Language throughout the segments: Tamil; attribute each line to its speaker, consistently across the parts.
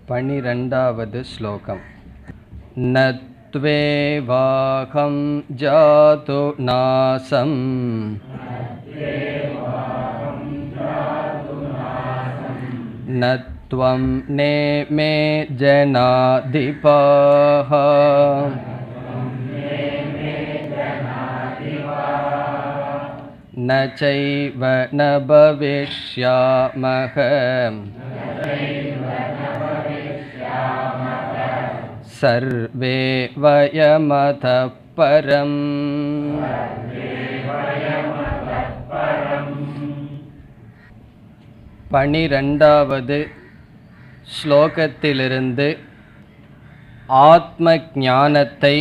Speaker 1: 12வது ஸ்லோகம். நத்வேவாகம் ஜாது நாசம் நத்வம் நேமே ஜனாதிபாஹ ந சைவ ந பவிஷ்யாமஹ சர்வே வயமதః பரம். பனிரெண்டாவது ஸ்லோகத்திலிருந்து ஆத்ம ஞானத்தை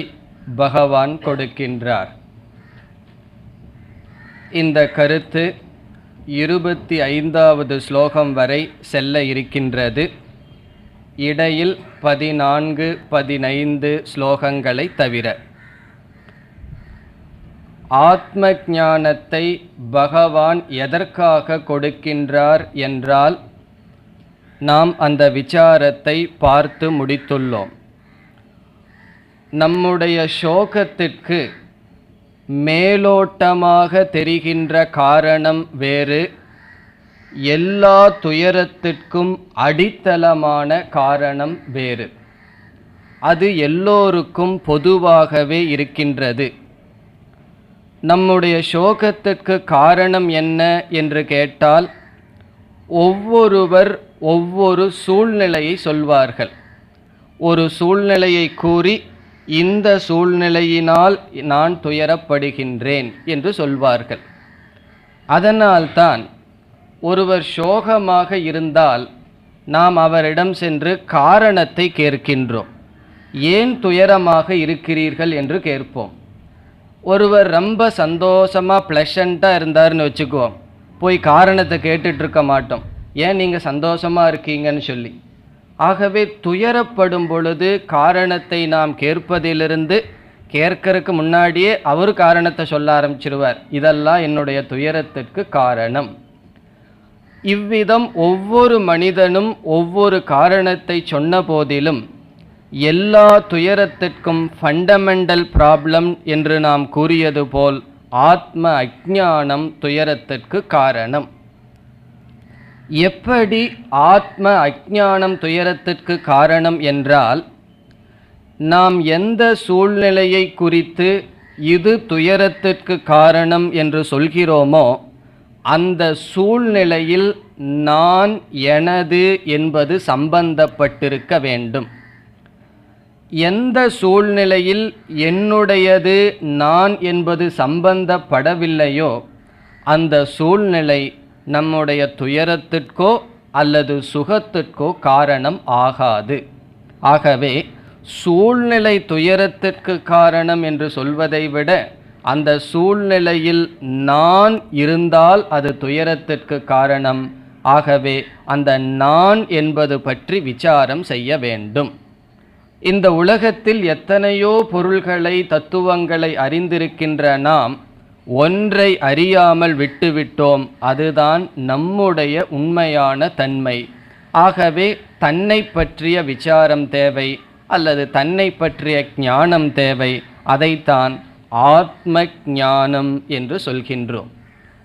Speaker 1: பகவான் கொடுக்கின்றார். இந்த கருத்து 25வது ஸ்லோகம் வரை செல்ல இருக்கின்றது. இடையில் 14, 15 ஸ்லோகங்களை தவிர ஆத்ம ஞானத்தை பகவான் எதற்காக கொடுக்கின்றார் என்றால் நாம் அந்த விசாரத்தை பார்த்து முடித்துள்ளோம். நம்முடைய சோகத்திற்கு மேலோட்டமாக தெரிகின்ற காரணம் வேறு, எல்லா துயரத்திற்கும் அடித்தளமான காரணம் வேறு. அது எல்லோருக்கும் பொதுவாகவே இருக்கின்றது. நம்முடைய சோகத்திற்கு காரணம் என்ன என்று கேட்டால் ஒவ்வொருவர் ஒவ்வொரு சூழ்நிலையை சொல்வார்கள். ஒரு சூழ்நிலையை கூறி இந்த சூழ்நிலையினால் நான் துயரப்படுகின்றேன் என்று சொல்வார்கள். அதனால்தான் ஒருவர் சோகமாக இருந்தால் நாம் அவரிடம் சென்று காரணத்தை கேட்கின்றோம். ஏன் துயரமாக இருக்கிறீர்கள் என்று கேட்போம். ஒருவர் ரொம்ப சந்தோஷமாக ப்ளசண்ட்டாக இருந்தார்னு வச்சுக்குவோம், போய் காரணத்தை கேட்டுட்ருக்க மாட்டோம், ஏன் நீங்கள் சந்தோஷமாக இருக்கீங்கன்னு சொல்லி. ஆகவே துயரப்படும் பொழுது காரணத்தை நாம் கேட்பதிலிருந்து கேட்கறதுக்கு முன்னாடியே அவர் காரணத்தை சொல்ல ஆரம்பிச்சிருவார், இதெல்லாம் என்னுடைய துயரத்திற்கு காரணம். இவ்விதம் ஒவ்வொரு மனிதனும் ஒவ்வொரு காரணத்தை சொன்ன போதிலும் எல்லா துயரத்திற்கும் ஃபண்டமெண்டல் ப்ராப்ளம் என்று நாம் கூறியது போல் ஆத்ம அஜ்ஞானம் துயரத்திற்கு காரணம். எப்படி ஆத்ம அஜ்ஞானம் துயரத்திற்கு காரணம் என்றால், நாம் எந்த சூழ்நிலையை குறித்து இது துயரத்திற்கு காரணம் என்று சொல்கிறோமோ அந்த சூழ்நிலையில் நான் எனது என்பது சம்பந்தப்பட்டிருக்க வேண்டும். எந்த சூழ்நிலையில் என்னுடையது நான் என்பது சம்பந்தப்படவில்லையோ அந்த சூழ்நிலை நம்முடைய துயரத்திற்கோ அல்லது சுகத்திற்கோ காரணம் ஆகாது. ஆகவே சூழ்நிலை துயரத்திற்கு காரணம் என்று சொல்வதை விட அந்த சூழ்நிலையில் நான் இருந்தால் அது துயரத்திற்கு காரணம். ஆகவே அந்த நான் என்பது பற்றி விசாரம் செய்ய வேண்டும். இந்த உலகத்தில் எத்தனையோ பொருள்களை தத்துவங்களை அறிந்திருக்கின்ற நாம் ஒன்றை அறியாமல் விட்டுவிட்டோம், அதுதான் நம்முடைய உண்மையான தன்மை. ஆகவே தன்னை பற்றிய விசாரம் தேவை அல்லது தன்னை பற்றிய ஞானம் தேவை. அதைத்தான் ஆத்ம ஞானம் என்று சொல்கின்றோம்.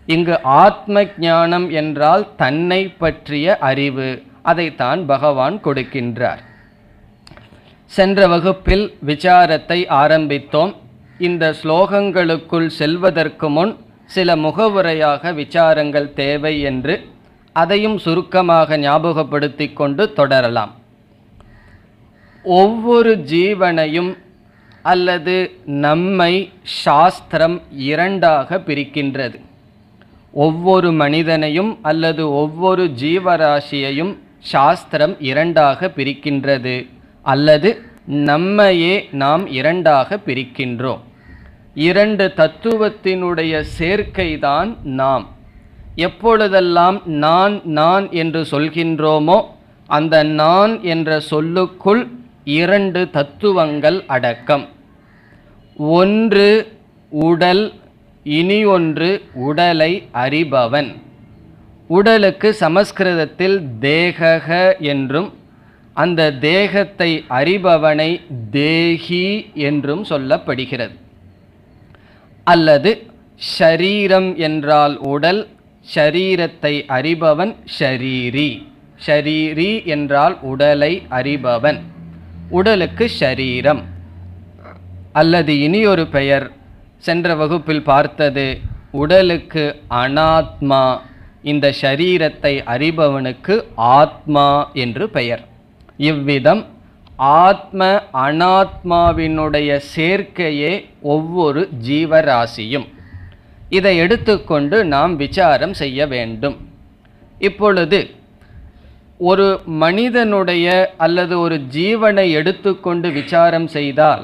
Speaker 1: இங்கு ஆத்ம ஞானம் என்றால் தன்னை பற்றிய அறிவு, அதைத்தான் பகவான் கொடுக்கின்றார். சென்ற வகுப்பில் விசாரத்தை ஆரம்பித்தோம். இந்த ஸ்லோகங்களுக்குள் செல்வதற்கு முன் சில முகவுரையாக விசாரங்கள் தேவை என்று அதையும் சுருக்கமாக ஞாபகப்படுத்தி கொண்டு தொடரலாம். ஒவ்வொரு ஜீவனையும் அல்லது நம்மை சாஸ்திரம் இரண்டாக பிரிக்கின்றது. ஒவ்வொரு மனிதனையும் அல்லது ஒவ்வொரு ஜீவராசியையும் சாஸ்திரம் இரண்டாக பிரிக்கின்றது, அல்லது நம்மையே நாம் இரண்டாக பிரிக்கின்றோம். இரண்டு தத்துவத்தினுடைய சேர்க்கைதான் நாம். எப்பொழுதெல்லாம் நான் நான் என்று சொல்கின்றோமோ அந்த நான் என்ற சொல்லுக்குள் இரண்டு தத்துவங்கள் அடக்கம். ஒன்று உடல், இனி ஒன்று உடலை அறிபவன். உடலுக்கு சமஸ்கிருதத்தில் தேகக என்றும் அந்த தேகத்தை அறிபவனை தேகி என்றும் சொல்லப்படுகிறது. அல்லது ஷரீரம் என்றால் உடல், ஷரீரத்தை அறிபவன் ஷரீரி. ஷரீரி என்றால் உடலை அறிபவன், உடலுக்கு ஷரீரம். அல்லது இனியொரு பெயர் சென்ற வகுப்பில் பார்த்தது, உடலுக்கு அனாத்மா, இந்த ஷரீரத்தை அறிபவனுக்கு ஆத்மா என்று பெயர். இவ்விதம் ஆத்ம அனாத்மாவினுடைய சேர்க்கையே ஒவ்வொரு ஜீவராசியும். இதை எடுத்துக்கொண்டு நாம் விசாரம் செய்ய வேண்டும். இப்பொழுது ஒரு மனிதனுடைய அல்லது ஒரு ஜீவனை எடுத்துக்கொண்டு விசாரம் செய்தால்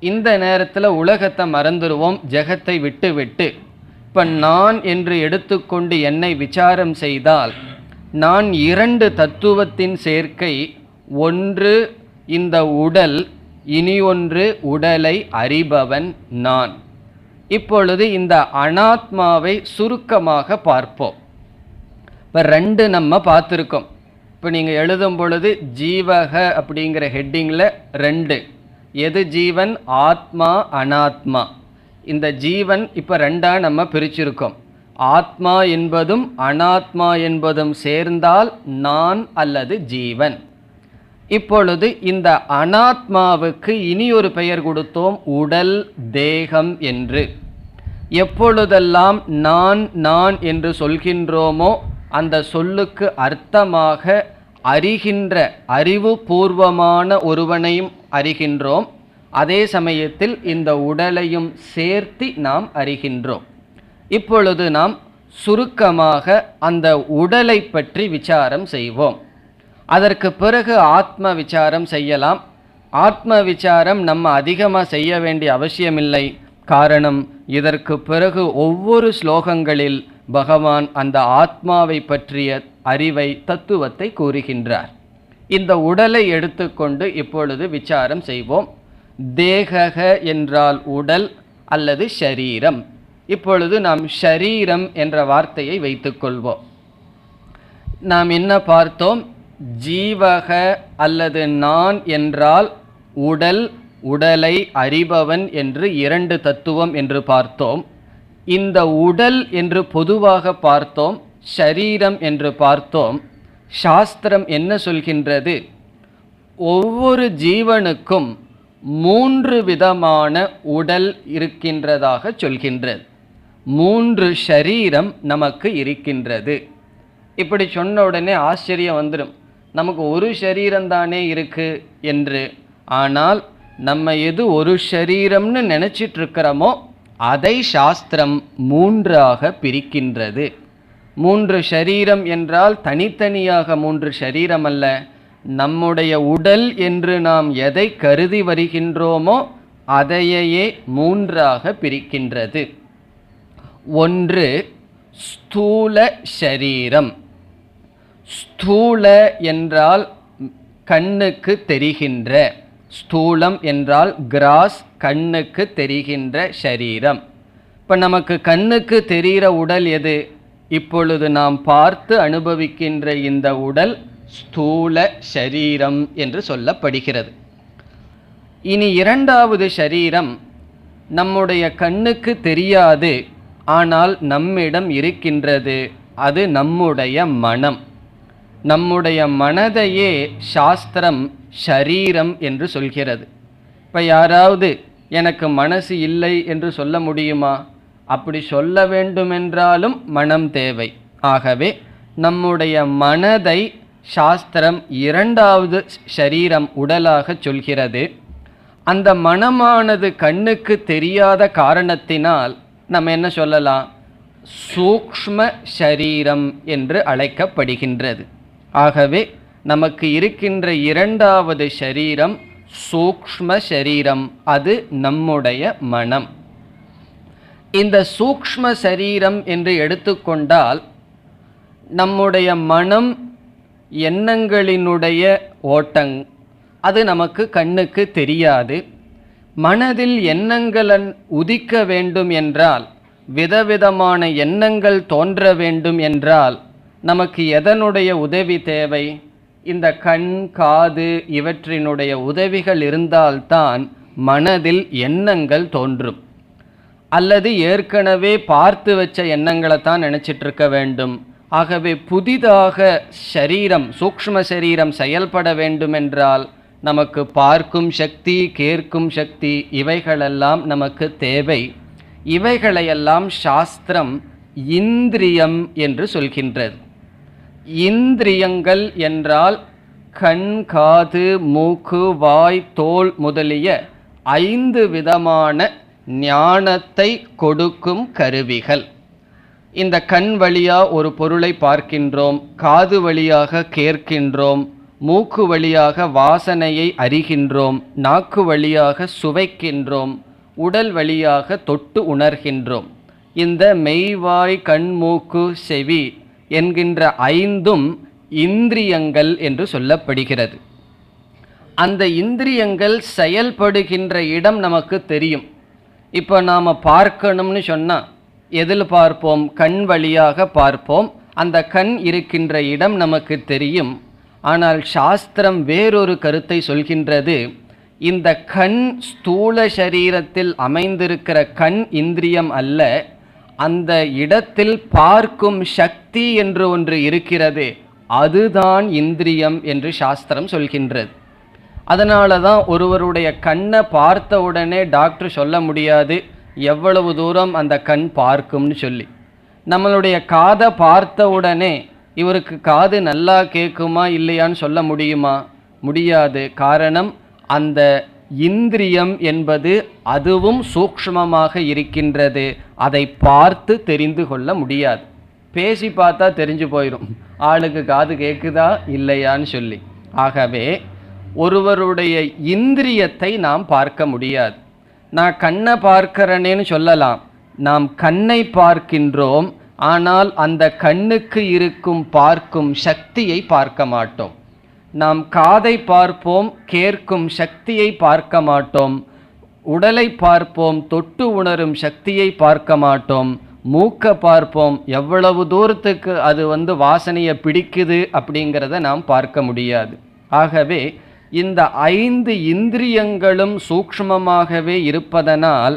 Speaker 1: இந்த நேரத்தில் உலகத்தை மறந்துடுவோம், ஜெகத்தை விட்டு இப்போ நான் என்று எடுத்துக்கொண்டு என்னை விசாரம் செய்தால் நான் இரண்டு தத்துவத்தின் சேர்க்கை, ஒன்று இந்த உடல், இனி ஒன்று உடலை அறிபவன் நான். இப்பொழுது இந்த அனாத்மாவை சுருக்கமாக பார்ப்போம். இப்போ ரெண்டு நம்ம பார்த்துருக்கோம். இப்போ நீங்கள் எழுதும் பொழுது ஜீவக அப்படிங்கிற ஹெட்டிங்கில் ரெண்டு, எது ஜீவன், ஆத்மா அனாத்மா. இந்த ஜீவன் இப்போ ரெண்டாக நம்ம பிரிச்சிருக்கோம். ஆத்மா என்பதும் அனாத்மா என்பதும் சேர்ந்தால் நான் அல்லது ஜீவன். இப்பொழுது இந்த அனாத்மாவுக்கு இனி ஒரு பெயர் கொடுத்தோம், உடல் தேகம் என்று. எப்பொழுதெல்லாம் நான் நான் என்று சொல்கின்றோமோ அந்த சொல்லுக்கு அர்த்தமாக அறிகின்ற அறிவு பூர்வமான ஒருவனையும் அறிகின்றோம், அதே சமயத்தில் இந்த உடலையும் சேர்த்து நாம் அறிகின்றோம். இப்பொழுது நாம் சுருக்கமாக அந்த உடலை பற்றி விசாரம் செய்வோம். அதற்கு பிறகு ஆத்ம விசாரம் செய்யலாம். ஆத்ம விசாரம் நம்ம அதிகமாக செய்ய வேண்டிய அவசியமில்லை. காரணம், இதற்கு பிறகு ஒவ்வொரு ஸ்லோகங்களில் பகவான் அந்த ஆத்மாவை பற்றிய அறிவை, தத்துவத்தை கூறுகின்றார். இந்த உடலை எடுத்துக்கொண்டு இப்பொழுது விசாரம் செய்வோம். தேகக என்றால் உடல் அல்லது ஷரீரம். இப்பொழுது நாம் ஷரீரம் என்ற வார்த்தையை வைத்துக்கொள்வோம். நாம் என்ன பார்த்தோம்? ஜீவக அல்லது நான் என்றால் உடல், உடலை அறிபவன் என்று இரண்டு தத்துவம் என்று பார்த்தோம். இந்த உடல் என்று பொதுவாக பார்த்தோம், ஷரீரம் என்று பார்த்தோம். சாஸ்திரம் என்ன சொல்கின்றது? ஒவ்வொரு ஜீவனுக்கும் மூன்று விதமான உடல் இருக்கின்றதாக சொல்கின்றது. மூன்று ஷரீரம் நமக்கு இருக்கின்றது. இப்படி சொன்ன உடனே ஆச்சரியம் வந்துடும், நமக்கு ஒரு ஷரீரம்தானே இருக்கு என்று. ஆனால் நம்ம எது ஒரு ஷரீரம்னு நினச்சிட்டு இருக்கிறோமோ அதை சாஸ்திரம் மூன்றாக பிரிக்கின்றது. மூன்று ஷரீரம் என்றால் தனித்தனியாக மூன்று ஷரீரம் அல்ல, நம்முடைய உடல் என்று நாம் எதை கருதி வருகின்றோமோ அதையே மூன்றாக பிரிக்கின்றது. ஒன்று ஸ்தூல ஷரீரம். ஸ்தூல என்றால் கண்ணுக்கு தெரிகின்ற, ஸ்தூலம் என்றால் கிராஸ், கண்ணுக்கு தெரிகின்ற ஷரீரம். இப்போ நமக்கு கண்ணுக்கு தெரிகிற உடல் எது? இப்பொழுது நாம் பார்த்து அனுபவிக்கின்ற இந்த உடல் ஸ்தூல ஷரீரம் என்று சொல்லப்படுகிறது. இனி இரண்டாவது ஷரீரம் நம்முடைய கண்ணுக்கு தெரியாது, ஆனால் நம்மிடம் இருக்கின்றது. அது நம்முடைய மனம். நம்முடைய மனதையே சாஸ்திரம் ஷரீரம் என்று சொல்கிறது. இப்போ யாராவது எனக்கு மனசு இல்லை என்று சொல்ல முடியுமா? அப்படி சொல்ல வேண்டுமென்றாலும் மனம் தேவை. ஆகவே நம்முடைய மனதை சாஸ்திரம் இரண்டாவது ஷரீரம் உடலாக சொல்கிறது. அந்த மனமானது கண்ணுக்கு தெரியாத காரணத்தினால் நம்ம என்ன சொல்லலாம்? சூக்ஷ்ம ஷரீரம் என்று அழைக்கப்படுகின்றது. ஆகவே நமக்கு இருக்கின்ற இரண்டாவது ஷரீரம் சூக்ஷ்ம ஷரீரம், அது நம்முடைய மனம். இந்த சூக்ஷ்ம சரீரம் என்று எடுத்துக்கொண்டால் நம்முடைய மனம், எண்ணங்களினுடைய ஓட்டங், அது நமக்கு கண்ணுக்கு தெரியாது. மனதில் எண்ணங்கள் உதிக்க வேண்டும் என்றால், விதவிதமான எண்ணங்கள் தோன்ற வேண்டும் என்றால் நமக்கு எதனுடைய உதவி தேவை? இந்த கண், காது இவற்றினுடைய உதவிகள் இருந்தால்தான் மனதில் எண்ணங்கள் தோன்றும். அல்லது ஏற்கனவே பார்த்து வச்ச எண்ணங்களை தான் நினச்சிட்டு இருக்க வேண்டும். ஆகவே புதிதாக சரீரம், சூக்ஷ்ம சரீரம் செயல்பட வேண்டுமென்றால் நமக்கு பார்க்கும் சக்தி, கேட்கும் சக்தி இவைகளெல்லாம் நமக்கு தேவை. இவைகளையெல்லாம் சாஸ்திரம் இந்திரியம் என்று சொல்கின்றது. இந்திரியங்கள் என்றால் கண், காது, மூக்கு, வாய், தோல் முதலிய 5 விதமான ஞானத்தை கொடுக்கும் கருவிகள். இந்த கண் வழியாக ஒரு பொருளை பார்க்கின்றோம், காது வழியாக கேட்கின்றோம், மூக்கு வழியாக வாசனையை அறிகின்றோம், நாக்கு வழியாக சுவைக்கின்றோம், உடல் வழியாக தொட்டு உணர்கின்றோம். இந்த மெய்வாய், கண், மூக்கு, செவி என்கின்ற 5ம் இந்திரியங்கள் என்று சொல்லப்படுகிறது. அந்த இந்திரியங்கள் செயல்படுகின்ற இடம் நமக்கு தெரியும். இப்போ நாம் பார்க்கணும்னு சொன்னால் எதில் பார்ப்போம்? கண் வழியாக பார்ப்போம். அந்த கண் இருக்கின்ற இடம் நமக்கு தெரியும். ஆனால் சாஸ்திரம் வேறொரு கருத்தை சொல்கின்றது. இந்த கண் ஸ்தூல சரீரத்தில் அமைந்திருக்கிற கண் இந்திரியம் அல்ல, அந்த இடத்தில் பார்க்கும் சக்தி என்று ஒன்று இருக்கிறது, அதுதான் இந்திரியம் என்று சாஸ்திரம் சொல்கின்றது. அதனால தான் ஒருவருடைய கண்ணை பார்த்த உடனே டாக்டர் சொல்ல முடியாது எவ்வளவு தூரம் அந்த கண் பார்க்கும்னு சொல்லி. நம்மளுடைய காதை பார்த்த உடனே இவருக்கு காது நல்லா கேட்குமா இல்லையான்னு சொல்ல முடியுமா? முடியாது. காரணம், அந்த இந்திரியம் என்பது அதுவும் சூக்ஷ்மமாக இருக்கின்றது. அதை பார்த்து தெரிந்து கொள்ள முடியாது. பேசி பார்த்தா தெரிஞ்சு போயிடும் ஆளுக்கு காது கேட்குதா இல்லையான்னு சொல்லி. ஆகவே ஒருவருடைய இந்திரியத்தை நாம் பார்க்க முடியாது. நான் கண்ணை பார்க்கிறேனேன்னு சொல்லலாம், நாம் கண்ணை பார்க்கின்றோம், ஆனால் அந்த கண்ணுக்கு இருக்கும் பார்க்கும் சக்தியை பார்க்க மாட்டோம். நாம் காதை பார்ப்போம், கேட்கும் சக்தியை பார்க்க மாட்டோம். உடலை பார்ப்போம், தொட்டு உணரும் சக்தியை பார்க்க மாட்டோம். மூக்கை பார்ப்போம், எவ்வளவு தூரத்துக்கு அது வாசனையை பிடிக்குது அப்படிங்கிறத நாம் பார்க்க முடியாது. ஆகவே இந்த 5 இந்திரியங்களும் சூக்ஷ்மமாகவே இருப்பதனால்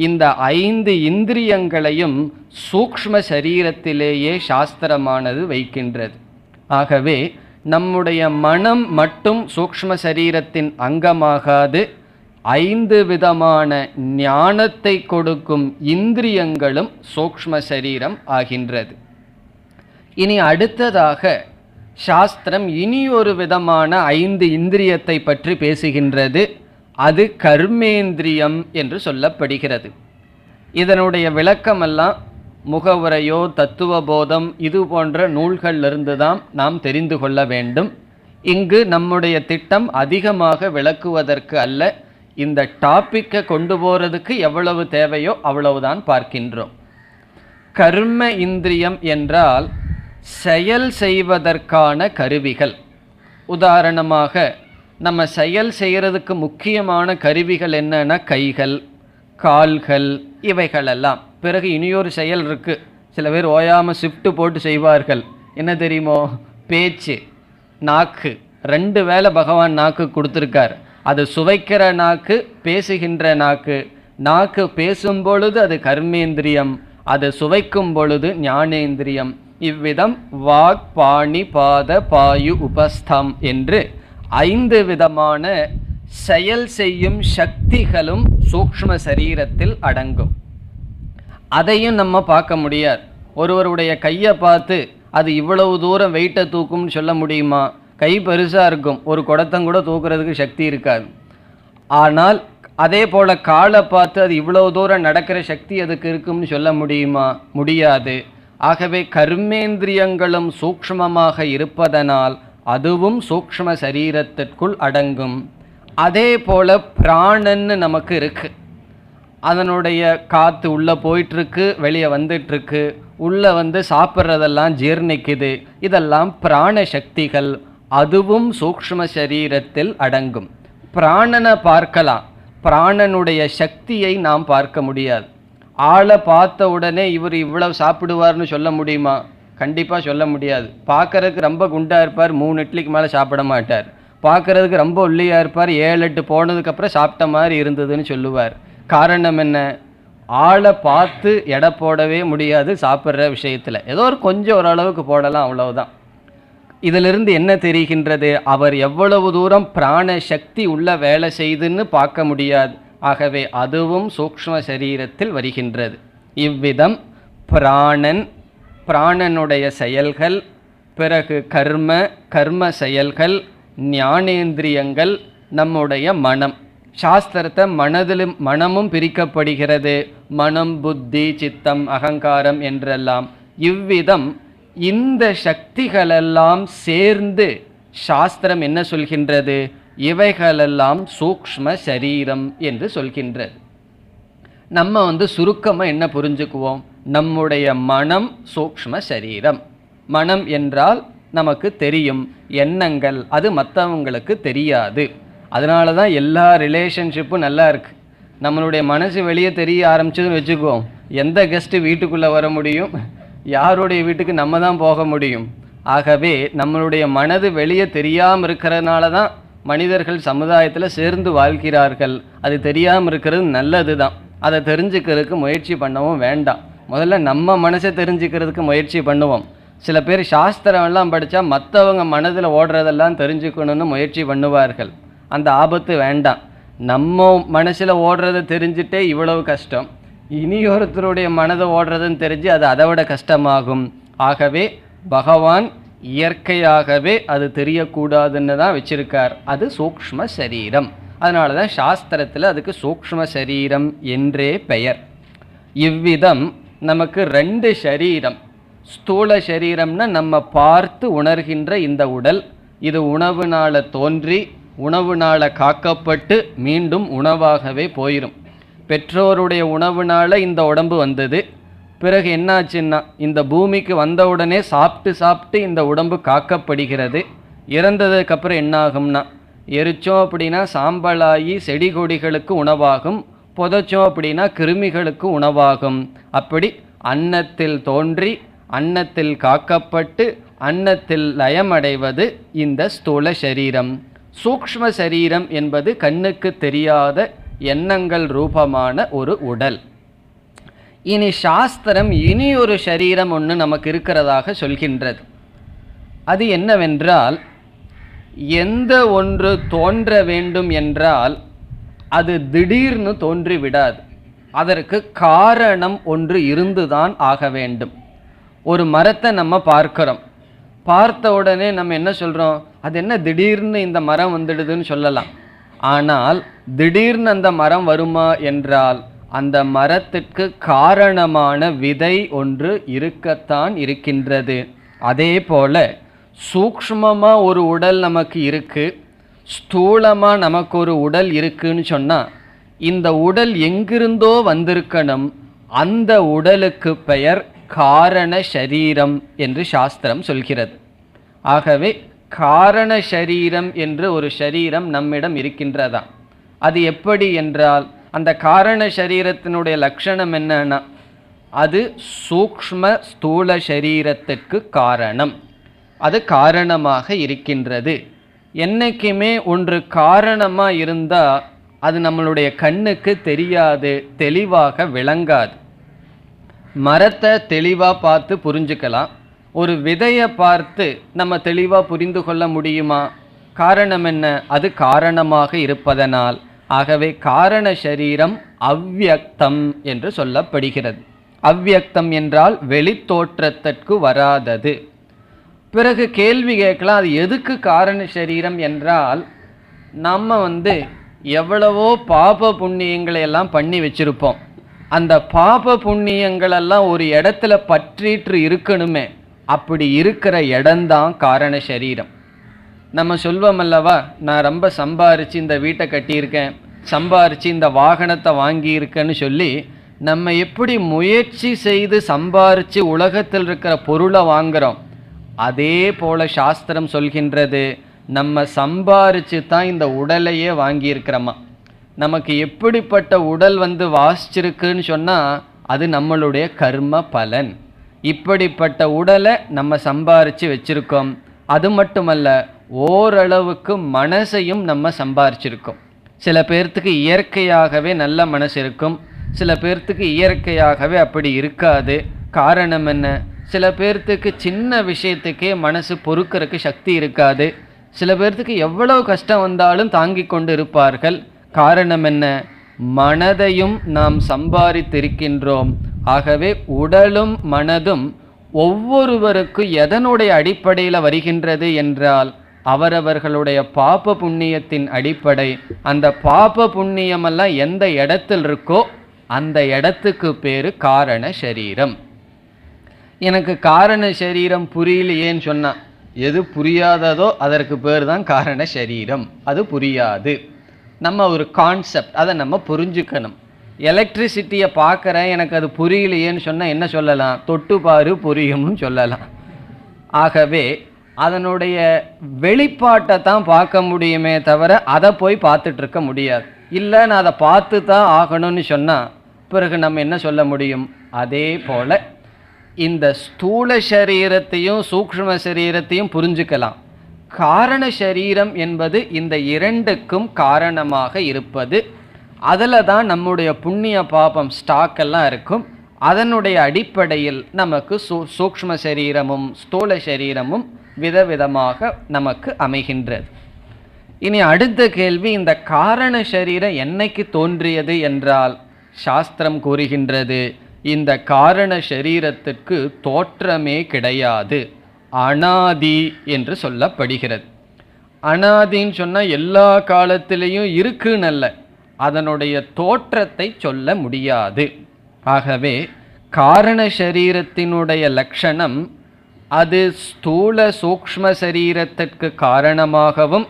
Speaker 1: இந்த 5 இந்திரியங்களையும் சூக்ஷ்ம சரீரத்திலேயே சாஸ்திரமானது வைக்கின்றது. ஆகவே நம்முடைய மனம் மட்டும் சூக்ஷ்ம சரீரத்தின் அங்கமாகாது. 5 விதமான ஞானத்தை கொடுக்கும் இந்திரியங்களும் சூக்ஷ்ம சரீரம் ஆகின்றது. இனி அடுத்ததாக சாஸ்திரம் இனி ஒரு விதமான 5 இந்திரியத்தை பற்றி பேசுகின்றது. அது கர்மேந்திரியம் என்று சொல்லப்படுகிறது. இதனுடைய விளக்கமெல்லாம் முகவுரையோ தத்துவபோதம் இது போன்ற நூல்களிலிருந்து தான் நாம் தெரிந்து கொள்ள வேண்டும். இங்கு நம்முடைய திட்டம் அதிகமாக விளக்குவதற்கு அல்ல, இந்த டாப்பிக்கை கொண்டு போகிறதுக்கு எவ்வளவு தேவையோ அவ்வளவுதான் பார்க்கின்றோம். கர்ம இந்திரியம் என்றால் செயல் செய்வதற்கான கருவிகள். உதாரணமாக நம்ம செயல் செய்கிறதுக்கு முக்கியமான கருவிகள் என்னன்னா கைகள், கால்கள் இவைகளெல்லாம். பிறகு இனியொரு செயல் இருக்குது, சில பேர் ஓயாமல் ஷிஃப்ட்டு போட்டு செய்வார்கள். என்ன தெரியுமோ? பேச்சு, நாக்கு. 2 வேளை பகவான் நாக்கு கொடுத்துருக்கார். அது சுவைக்கிற நாக்கு, பேசுகின்ற நாக்கு. நாக்கு பேசும் பொழுது அது கர்மேந்திரியம், அது சுவைக்கும் பொழுது ஞானேந்திரியம். இவ்விதம் வாக், பாணி, பாத, பாயு, உபஸ்தம் என்று 5 விதமான செயல் செய்யும் சக்திகளும் சூக்ஷ்ம சரீரத்தில் அடங்கும். அதையும் நம்ம பார்க்க முடியாது. ஒருவருடைய கையை பார்த்து அது இவ்வளவு தூரம் வெயிட்டை தூக்கும்னு சொல்ல முடியுமா? கை பெருசாக இருக்கும், ஒரு குடத்தங்கூட தூக்குறதுக்கு சக்தி இருக்காது. ஆனால் அதே போல் காலை பார்த்து அது இவ்வளவு தூரம் நடக்கிற சக்தி அதுக்கு இருக்கும்னு சொல்ல முடியுமா? முடியாது. ஆகவே கர்மேந்திரியங்களும் சூக்ஷ்மமாக இருப்பதனால் அதுவும் சூக்ஷ்ம சரீரத்திற்குள் அடங்கும். அதே போல் பிராணன்னு நமக்கு இருக்குது. அதனுடைய காற்று உள்ளே போயிட்டுருக்கு, வெளியே வந்துட்டுருக்கு, உள்ளே சாப்பிட்றதெல்லாம் ஜீர்ணிக்குது. இதெல்லாம் பிராண சக்திகள், அதுவும் சூக்ஷ்ம சரீரத்தில் அடங்கும். பிராணனை பார்க்கலாம், பிராணனுடைய சக்தியை நாம் பார்க்க முடியாது. ஆளை பார்த்த உடனே இவர் இவ்வளவு சாப்பிடுவார்னு சொல்ல முடியுமா? கண்டிப்பாக சொல்ல முடியாது. பார்க்கறதுக்கு ரொம்ப குண்டாக இருப்பார், 3 இட்லிக்கு மேலே சாப்பிட மாட்டார். பார்க்கறதுக்கு ரொம்ப ஒல்லியாக இருப்பார், 7-8 போனதுக்கப்புறம் சாப்பிட்ட மாதிரி இருந்ததுன்னு சொல்லுவார். காரணம் என்ன? ஆளை பார்த்து எடை போடவே முடியாது சாப்பிட்ற விஷயத்தில். ஏதோ ஒரு கொஞ்சம் ஓரளவுக்கு போடலாம், அவ்வளவுதான். இதிலிருந்து என்ன தெரிகின்றது? அவர் எவ்வளவு தூரம் பிராண சக்தி உள்ள வேலை செய்துன்னு பார்க்க முடியாது. ஆகவே அதுவும் சூக்ஷ்ம சரீரத்தில் வருகின்றது. இவ்விதம் பிராணனுடைய செயல்கள், பிறகு கர்ம செயல்கள், ஞானேந்திரியங்கள், நம்முடைய மனம். சாஸ்திரத்தை மனமும் பிரிக்கப்படுகிறது. மனம், புத்தி, சித்தம், அகங்காரம் என்றெல்லாம். இவ்விதம் இந்த சக்திகளெல்லாம் சேர்ந்து சாஸ்திரம் என்ன சொல்கின்றது? இவைகளெல்லாம் சூக்ஷ்ம சரீரம் என்று சொல்கின்றது. நம்ம சுருக்கமாக என்ன புரிஞ்சுக்குவோம்? நம்முடைய மனம் சூக்ஷ்ம சரீரம். மனம் என்றால் நமக்கு தெரியும் எண்ணங்கள், அது மற்றவங்களுக்கு தெரியாது. அதனால தான் எல்லா ரிலேஷன்ஷிப்பும் நல்லா இருக்கு. நம்மளுடைய மனசு வெளியே தெரிய ஆரம்பிச்சதுன்னு வச்சுக்குவோம், எந்த கெஸ்ட்டு வீட்டுக்குள்ளே வர முடியும்? யாருடைய வீட்டுக்கு நம்ம தான் போக முடியும். ஆகவே நம்மளுடைய மனது வெளியே தெரியாமல் இருக்கிறதுனால தான் மனிதர்கள் சமுதாயத்தில் சேர்ந்து வாழ்கிறார்கள். அது தெரியாமல் இருக்கிறது நல்லது தான். அதை தெரிஞ்சுக்கிறதுக்கு முயற்சி பண்ணவும் வேண்டாம். முதல்ல நம்ம மனசை தெரிஞ்சுக்கிறதுக்கு முயற்சி பண்ணுவோம். சில பேர் சாஸ்திரம்லாம் படித்தா மற்றவங்க மனதில் ஓடுறதெல்லாம் தெரிஞ்சுக்கணும்னு முயற்சி பண்ணுவார்கள். அந்த ஆபத்து வேண்டாம். நம்ம மனசில் ஓடுறதை தெரிஞ்சுட்டே இவ்வளவு கஷ்டம், இனியொருத்தருடைய மனதை ஓடுறதுன்னு தெரிஞ்சு அது அதை விட கஷ்டமாகும். ஆகவே பகவான் இயற்கையாகவே அது தெரியக்கூடாதுன்னு தான் வச்சிருக்கார். அது சூக்ஷ்ம சரீரம். அதனால தான் சாஸ்திரத்தில் அதுக்கு சூக்ஷ்ம சரீரம் என்றே பெயர். இவ்விதம் நமக்கு 2 சரீரம். ஸ்தூல சரீரம்னா நம்ம பார்த்து உணர்கின்ற இந்த உடல். இது உணவுனால தோன்றி உணவுனால காக்கப்பட்டு மீண்டும் உணவாகவே போயிடும். பெற்றோருடைய உணவுனால இந்த உடம்பு வந்தது. பிறகு என்னாச்சுன்னா இந்த பூமிக்கு வந்தவுடனே சாப்பிட்டு இந்த உடம்பு காக்கப்படுகிறது. இறந்ததுக்கப்புறம் என்னாகும்னா, எரிச்சோம் அப்படின்னா சாம்பலாகி செடி கொடிகளுக்கு உணவாகும், புதைச்சோம் அப்படின்னா கிருமிகளுக்கு உணவாகும். அப்படி அன்னத்தில் தோன்றி அன்னத்தில் காக்கப்பட்டு அன்னத்தில் லயமடைவது இந்த ஸ்தூல சரீரம். சூக்ஷ்ம சரீரம் என்பது கண்ணுக்கு தெரியாத எண்ணங்கள் ரூபமான ஒரு உடல். இனி சாஸ்திரம் இனி ஒரு சரீரம் ஒன்று நமக்கு இருக்கிறதாக சொல்கின்றது. அது என்னவென்றால், எந்த ஒன்று தோன்ற வேண்டும் என்றால் அது திடீர்னு தோன்றிவிடாது. அதற்கு காரணம் ஒன்று இருந்துதான் ஆக வேண்டும். ஒரு மரத்தை நம்ம பார்க்கிறோம். பார்த்த உடனே நம்ம என்ன சொல்கிறோம்? அது என்ன திடீர்னு இந்த மரம் வந்துடுதுன்னு சொல்லலாம். ஆனால் திடீர்னு அந்த மரம் வருமா என்றால் அந்த மரத்திற்கு காரணமான விதை ஒன்று இருக்கத்தான் இருக்கின்றது. அதே போல சூக்ஷ்மமாக ஒரு உடல் நமக்கு இருக்குது, ஸ்தூலமாக நமக்கு ஒரு உடல் இருக்குன்னு சொன்னால் இந்த உடல் எங்கிருந்தோ வந்திருக்கணும். அந்த உடலுக்கு பெயர் காரண சரீரம் என்று சாஸ்திரம் சொல்கிறது. ஆகவே காரண சரீரம் என்று ஒரு சரீரம் நம்மிடம் இருக்கின்றதா. அது எப்படி என்றால், அந்த காரண சரீரத்தினுடைய லட்சணம் என்னன்னா, அது சூக்ஷ்ம ஸ்தூல சரீரத்திற்கு காரணம். அது காரணமாக இருக்கின்றது. என்னைக்குமே ஒன்று காரணமாக இருந்தால் அது நம்மளுடைய கண்ணுக்கு தெரியாது, தெளிவாக விளங்காது. மரத்தை தெளிவாக பார்த்து புரிஞ்சுக்கலாம், ஒரு விதையை பார்த்து நம்ம தெளிவாக புரிந்து கொள்ள முடியுமா? காரணம் என்ன? அது காரணமாக இருப்பதனால். ஆகவே காரண சரீரம் அவ்யக்தம் என்று சொல்லப்படுகிறது. அவ்யக்தம் என்றால் வெளித்தோற்றத்திற்கு வராதது. பிறகு கேள்வி கேட்கலாம், அது எதுக்கு காரண சரீரம் என்றால், நம்ம எவ்வளவோ பாப புண்ணியங்களை எல்லாம் பண்ணி வச்சிருப்போம். அந்த பாப புண்ணியங்களெல்லாம் ஒரு இடத்துல பற்றிட்டு இருக்கணுமே, அப்படி இருக்கிற இடம்தான் காரண சரீரம். நம்ம சொல்வோம் அல்லவா, நான் ரொம்ப சம்பாரித்து இந்த வீட்டை கட்டியிருக்கேன், சம்பாரித்து இந்த வாகனத்தை வாங்கியிருக்கேன்னு சொல்லி நம்ம எப்படி முயற்சி செய்து சம்பாரித்து உலகத்தில் இருக்கிற பொருளை வாங்குகிறோம். அதே போல் சாஸ்திரம் சொல்கின்றது, நம்ம சம்பாரித்து தான் இந்த உடலையே வாங்கியிருக்கிறோமா. நமக்கு எப்படிப்பட்ட உடல் வாசிச்சிருக்குன்னு சொன்னால் அது நம்மளுடைய கர்ம பலன். இப்படிப்பட்ட உடலை நம்ம சம்பாரித்து வச்சிருக்கோம். அது மட்டுமல்ல, ஓரளவுக்கு மனசையும் நம்ம சம்பாரிச்சிருக்கோம். சில பேர்த்துக்கு இயற்கையாகவே நல்ல மனசு இருக்கும், சில பேர்த்துக்கு இயற்கையாகவே அப்படி இருக்காது. காரணம் என்ன? சில பேர்த்துக்கு சின்ன விஷயத்துக்கே மனசு பொறுக்கிறதுக்கு சக்தி இருக்காது. சில பேர்த்துக்கு எவ்வளவு கஷ்டம் வந்தாலும் தாங்கி கொண்டு இருப்பார்கள். காரணம் என்ன? மனதையும் நாம் சம்பாதித்திருக்கின்றோம். ஆகவே உடலும் மனதும் ஒவ்வொருவருக்கும் எதனுடைய அடிப்படையில் வருகின்றது என்றால் அவரவர்களுடைய பாப புண்ணியத்தின் அடிப்படை. அந்த பாப புண்ணியமெல்லாம் எந்த இடத்தில் இருக்கோ அந்த இடத்துக்கு பேரு காரண சரீரம். எனக்கு காரண சரீரம் புரியலையேன்னு சொன்னா, எது புரியாததோ அதற்கு பேர் தான் காரண சரீரம். அது புரியாது. நம்ம ஒரு கான்செப்ட், அதை நம்ம புரிஞ்சுக்கணும். எலக்ட்ரிசிட்டியை பார்க்குறேன், எனக்கு அது புரியலையேன்னு சொன்னால் என்ன சொல்லலாம்? தொட்டு பாரு புரியும்னு சொல்லலாம். ஆகவே அதனுடைய வெளிப்பாட்டை தான் பார்க்க முடியுமே தவிர அதை போய் பார்த்துட்டு இருக்க முடியாது. இல்லை நான் அதை பார்த்து தான் ஆகணும்னு சொன்னால் பிறகு நம்ம என்ன சொல்ல முடியும்? அதே போல் இந்த ஸ்தூல சரீரத்தையும் சூக்ஷ்ம சரீரத்தையும் புரிஞ்சுக்கலாம். காரண சரீரம் என்பது இந்த இரண்டுக்கும் காரணமாக இருப்பது. அதில் தான் நம்முடைய புண்ணிய பாபம் ஸ்டாக்கெல்லாம் இருக்கும். அதனுடைய அடிப்படையில் நமக்கு சூக்ஷ்ம சரீரமும் ஸ்தூல சரீரமும் விதவிதமாக நமக்கு அமைகின்றது. இனி அடுத்த கேள்வி, இந்த காரண சரீரம் என்னைக்கு தோன்றியது என்றால் சாஸ்திரம் கூறுகின்றது, இந்த காரண சரீரத்திற்கு தோற்றமே கிடையாது, அனாதி என்று சொல்லப்படுகிறது. அனாதின்னு சொன்னால் எல்லா காலத்திலையும் இருக்குன்னு அல்ல, அதனுடைய தோற்றத்தை சொல்ல முடியாது. ஆகவே காரண சரீரத்தினுடைய லட்சணம் அது ஸ்தூல சூக்ஷ்ம சரீரத்திற்கு காரணமாகவும்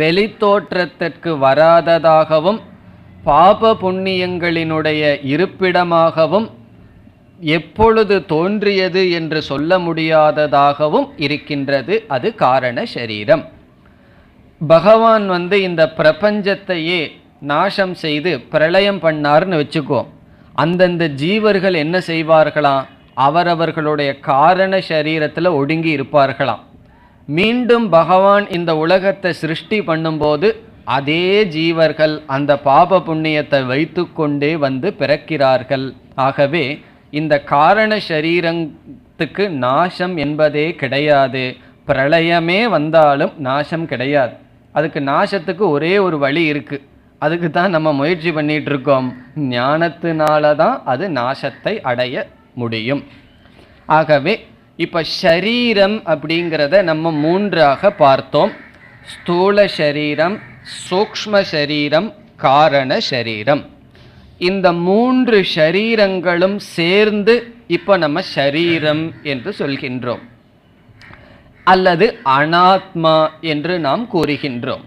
Speaker 1: வெளித்தோற்றத்திற்கு வராததாகவும் பாப புண்ணியங்களினுடைய இருப்பிடமாகவும் எப்பொழுது தோன்றியது என்று சொல்ல முடியாததாகவும் இருக்கின்றது. அது காரண சரீரம். பகவான் இந்த பிரபஞ்சத்தையே நாசம் செய்து பிரளயம் பண்ணார்னு வச்சுக்கோ. அந்தந்த ஜீவர்கள் என்ன செய்வார்களாம்? அவரவர்களுடைய காரண சரீரத்தில் ஒடுங்கி இருப்பார்களாம். மீண்டும் பகவான் இந்த உலகத்தை சிருஷ்டி பண்ணும்போது அதே ஜீவர்கள் அந்த பாப புண்ணியத்தை வைத்து கொண்டே பிறக்கிறார்கள். ஆகவே இந்த காரண சரீரத்துக்கு நாசம் என்பதே கிடையாது. பிரளயமே வந்தாலும் நாசம் கிடையாது. அதுக்கு நாசத்துக்கு ஒரே ஒரு வழி இருக்குது. அதுக்கு தான் நம்ம முயற்சி பண்ணிட்டு இருக்கோம். ஞானத்தினால தான் அது நாசத்தை அடைய முடியும். ஆகவே இப்போ ஷரீரம் அப்படிங்கிறத நம்ம மூன்றாக பார்த்தோம். ஸ்தூல சரீரம், சூக்ஷ்ம சரீரம், காரண சரீரம். இந்த மூன்று ஷரீரங்களும் சேர்ந்து இப்போ நம்ம ஷரீரம் என்று சொல்கின்றோம், அல்லது அனாத்மா என்று நாம் கூறுகின்றோம்.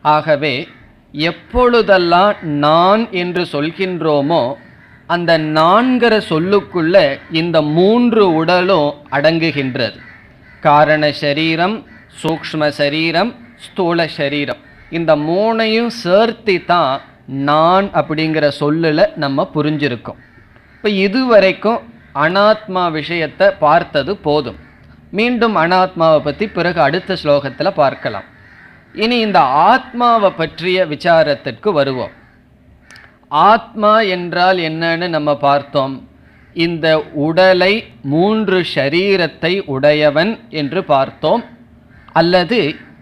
Speaker 1: ஆகவே எப்பொழுதெல்லாம் நான் என்று சொல்கின்றோமோ அந்த நான்கிற சொல்லுக்குள்ள இந்த மூன்று உடலும் அடங்குகின்றது. காரண சரீரம், சூக்ஷ்ம சரீரம், ஸ்தூல சரீரம். இந்த மூணையும் சேர்த்தி தான் நான் அப்படிங்கிற சொல்லில் நம்ம புரிஞ்சிருக்கோம். இப்போ இதுவரைக்கும் அனாத்மா விஷயத்தை பார்த்தது போதும். மீண்டும் அனாத்மாவை பற்றி பிறகு அடுத்த ஸ்லோகத்தில் பார்க்கலாம். இனி இந்த ஆத்மாவை பற்றிய விசாரத்திற்கு வருவோம். ஆத்மா என்றால் என்னன்னு நம்ம பார்த்தோம். இந்த உடலை, மூன்று ஷரீரத்தை உடையவன் என்று பார்த்தோம். அல்லது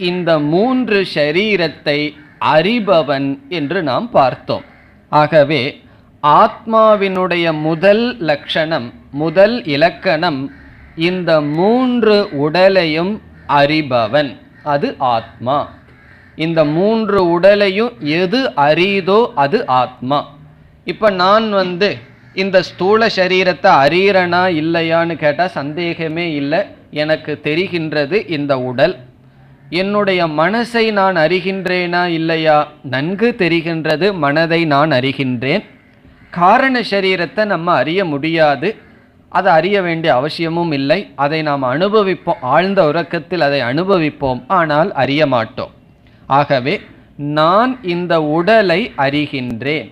Speaker 1: இந்த மூன்று ஷரீரத்தை அறிபவன் என்று நாம் பார்த்தோம். ஆகவே ஆத்மாவினுடைய முதல் லட்சணம், முதல் இலக்கணம், இந்த மூன்று உடலையும் அறிபவன், அது ஆத்மா. இந்த மூன்று உடலையும் எது அறியுதோ அது ஆத்மா. இப்போ நான் இந்த ஸ்தூல சரீரத்தை அறியறனா இல்லையான்னு கேட்டால் சந்தேகமே இல்லை. எனக்கு தெரிகின்றது இந்த உடல். என்னுடைய மனசை நான் அறிகின்றேனா இல்லையா? நன்கு தெரிகின்றது, மனதை நான் அறிகின்றேன். காரண சரீரத்தை நம்ம அறிய முடியாது, அதை அறிய வேண்டிய அவசியமும் இல்லை. அதை நாம் அனுபவிப்போம், ஆழ்ந்த உறக்கத்தில் அதை அனுபவிப்போம், ஆனால் அறிய மாட்டோம். ஆகவே நான் இந்த உடலை அறிகின்றேன்.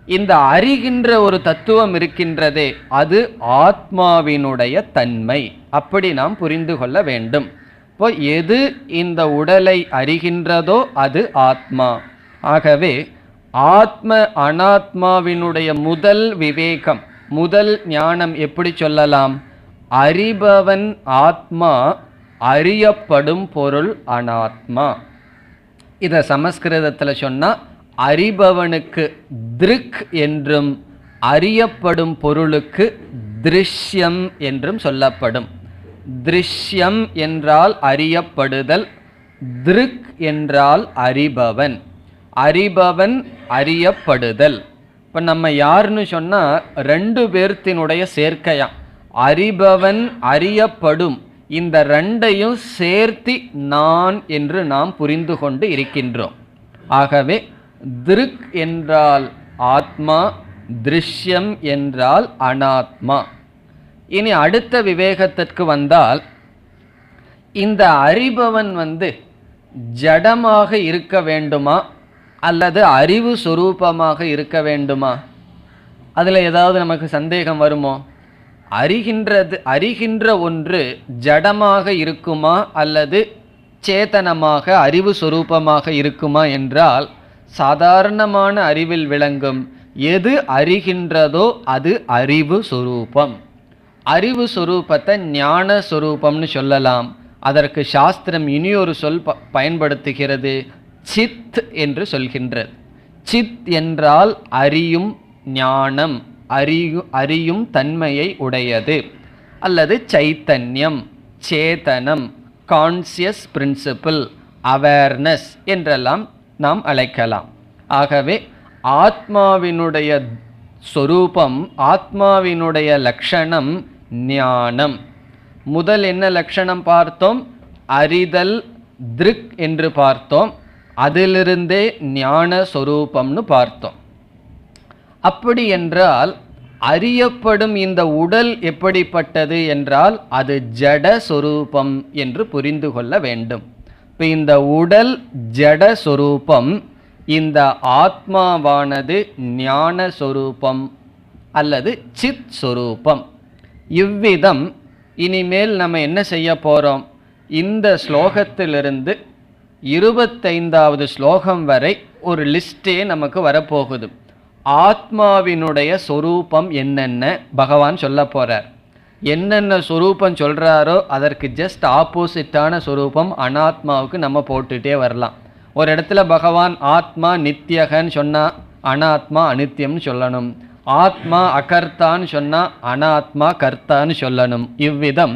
Speaker 1: இந்த அறிகின்ற ஒரு தத்துவம் இருக்கின்றதே, அது ஆத்மாவினுடைய தன்மை. அப்படி நாம் புரிந்து கொள்ள வேண்டும். இப்போ எது இந்த உடலை அறிகின்றதோ அது ஆத்மா. ஆகவே ஆத்ம அனாத்மாவினுடைய முதல் விவேகம், முதல் ஞானம் எப்படி சொல்லலாம்? அறிபவன் ஆத்மா, அறியப்படும் பொருள் அனாத்மா. இதை சமஸ்கிருதத்தில் சொன்னால் அறிபவனுக்கு திருக் என்றும் அறியப்படும் பொருளுக்கு திருஷ்யம் என்றும் சொல்லப்படும். திருஷ்யம் என்றால் அறியப்படுதல், திருக் என்றால் அறிபவன். அறிபவன் அறியப்படுதல். இப்போ நம்ம யாருன்னு சொன்னால் ரெண்டு பேர்த்தினுடைய சேர்க்கையா. அறிபவன் அறியப்படும், இந்த ரெண்டையும் சேர்த்தி நான் என்று நாம் புரிந்து கொண்டு இருக்கின்றோம். ஆகவே திருக் என்றால் ஆத்மா, திருஷ்யம் என்றால் அனாத்மா. இனி அடுத்த விவேகத்திற்கு வந்தால், இந்த அறிபவன் ஜடமாக இருக்க வேண்டுமா அல்லது அறிவு சொரூபமாக இருக்க வேண்டுமா? அதில் ஏதாவது நமக்கு சந்தேகம் வருமோ? அறிகின்ற ஒன்று ஜடமாக இருக்குமா அல்லது சேதனமாக அறிவு சொரூபமாக இருக்குமா என்றால், சாதாரணமான அறிவில் விளங்கும் எது அறிகின்றதோ அது அறிவு சொரூபம். அறிவு சொரூபத்தை ஞான சொரூபம்னு சொல்லலாம். அதற்கு சாஸ்திரம் இனியொரு சொல் பயன்படுத்துகிறது, சித் என்று சொல்கின்றது. சித் என்றால் அறியும் ஞானம், அறியும் தன்மையை உடையது, அல்லது சைத்தன்யம், சேதனம், கான்சியஸ் பிரின்சிபிள், அவேர்னஸ் என்றெல்லாம் நாம் அழைக்கலாம். ஆகவே ஆத்மாவினுடைய சொரூபம், ஆத்மாவினுடைய லட்சணம் ஞானம். முதல் என்ன லட்சணம் பார்த்தோம்? அறிதல், திருக் என்று பார்த்தோம். அதிலிருந்தே ஞான சொரூபம்னு பார்த்தோம். அப்படி என்றால் அறியப்படும் இந்த உடல் எப்படிப்பட்டது என்றால் அது ஜட சொரூபம் என்று புரிந்து கொள்ள வேண்டும். இப்போ இந்த உடல் ஜட சொரூபம், இந்த ஆத்மாவானது ஞான சொரூபம் அல்லது சித் சொரூபம். இவ்விதம் இனிமேல் நம்ம என்ன செய்ய போகிறோம்? இந்த ஸ்லோகத்திலிருந்து 25வது ஸ்லோகம் வரை ஒரு லிஸ்டே நமக்கு வரப்போகுது. ஆத்மாவினுடைய சொரூபம் என்னென்ன பகவான் சொல்ல போகிறார். என்னென்ன சொரூபம் சொல்கிறாரோ அதற்கு ஜஸ்ட் ஆப்போசிட்டான சொரூபம் அனாத்மாவுக்கு நம்ம போட்டுகிட்டே வரலாம். ஒரு இடத்துல பகவான் ஆத்மா நித்தியகன்னு சொன்னால் அனாத்மா அனித்தியம்னு சொல்லணும். ஆத்மா அகர்த்தான்னு சொன்னால் அனாத்மா கர்த்தான்னு சொல்லணும். இவ்விதம்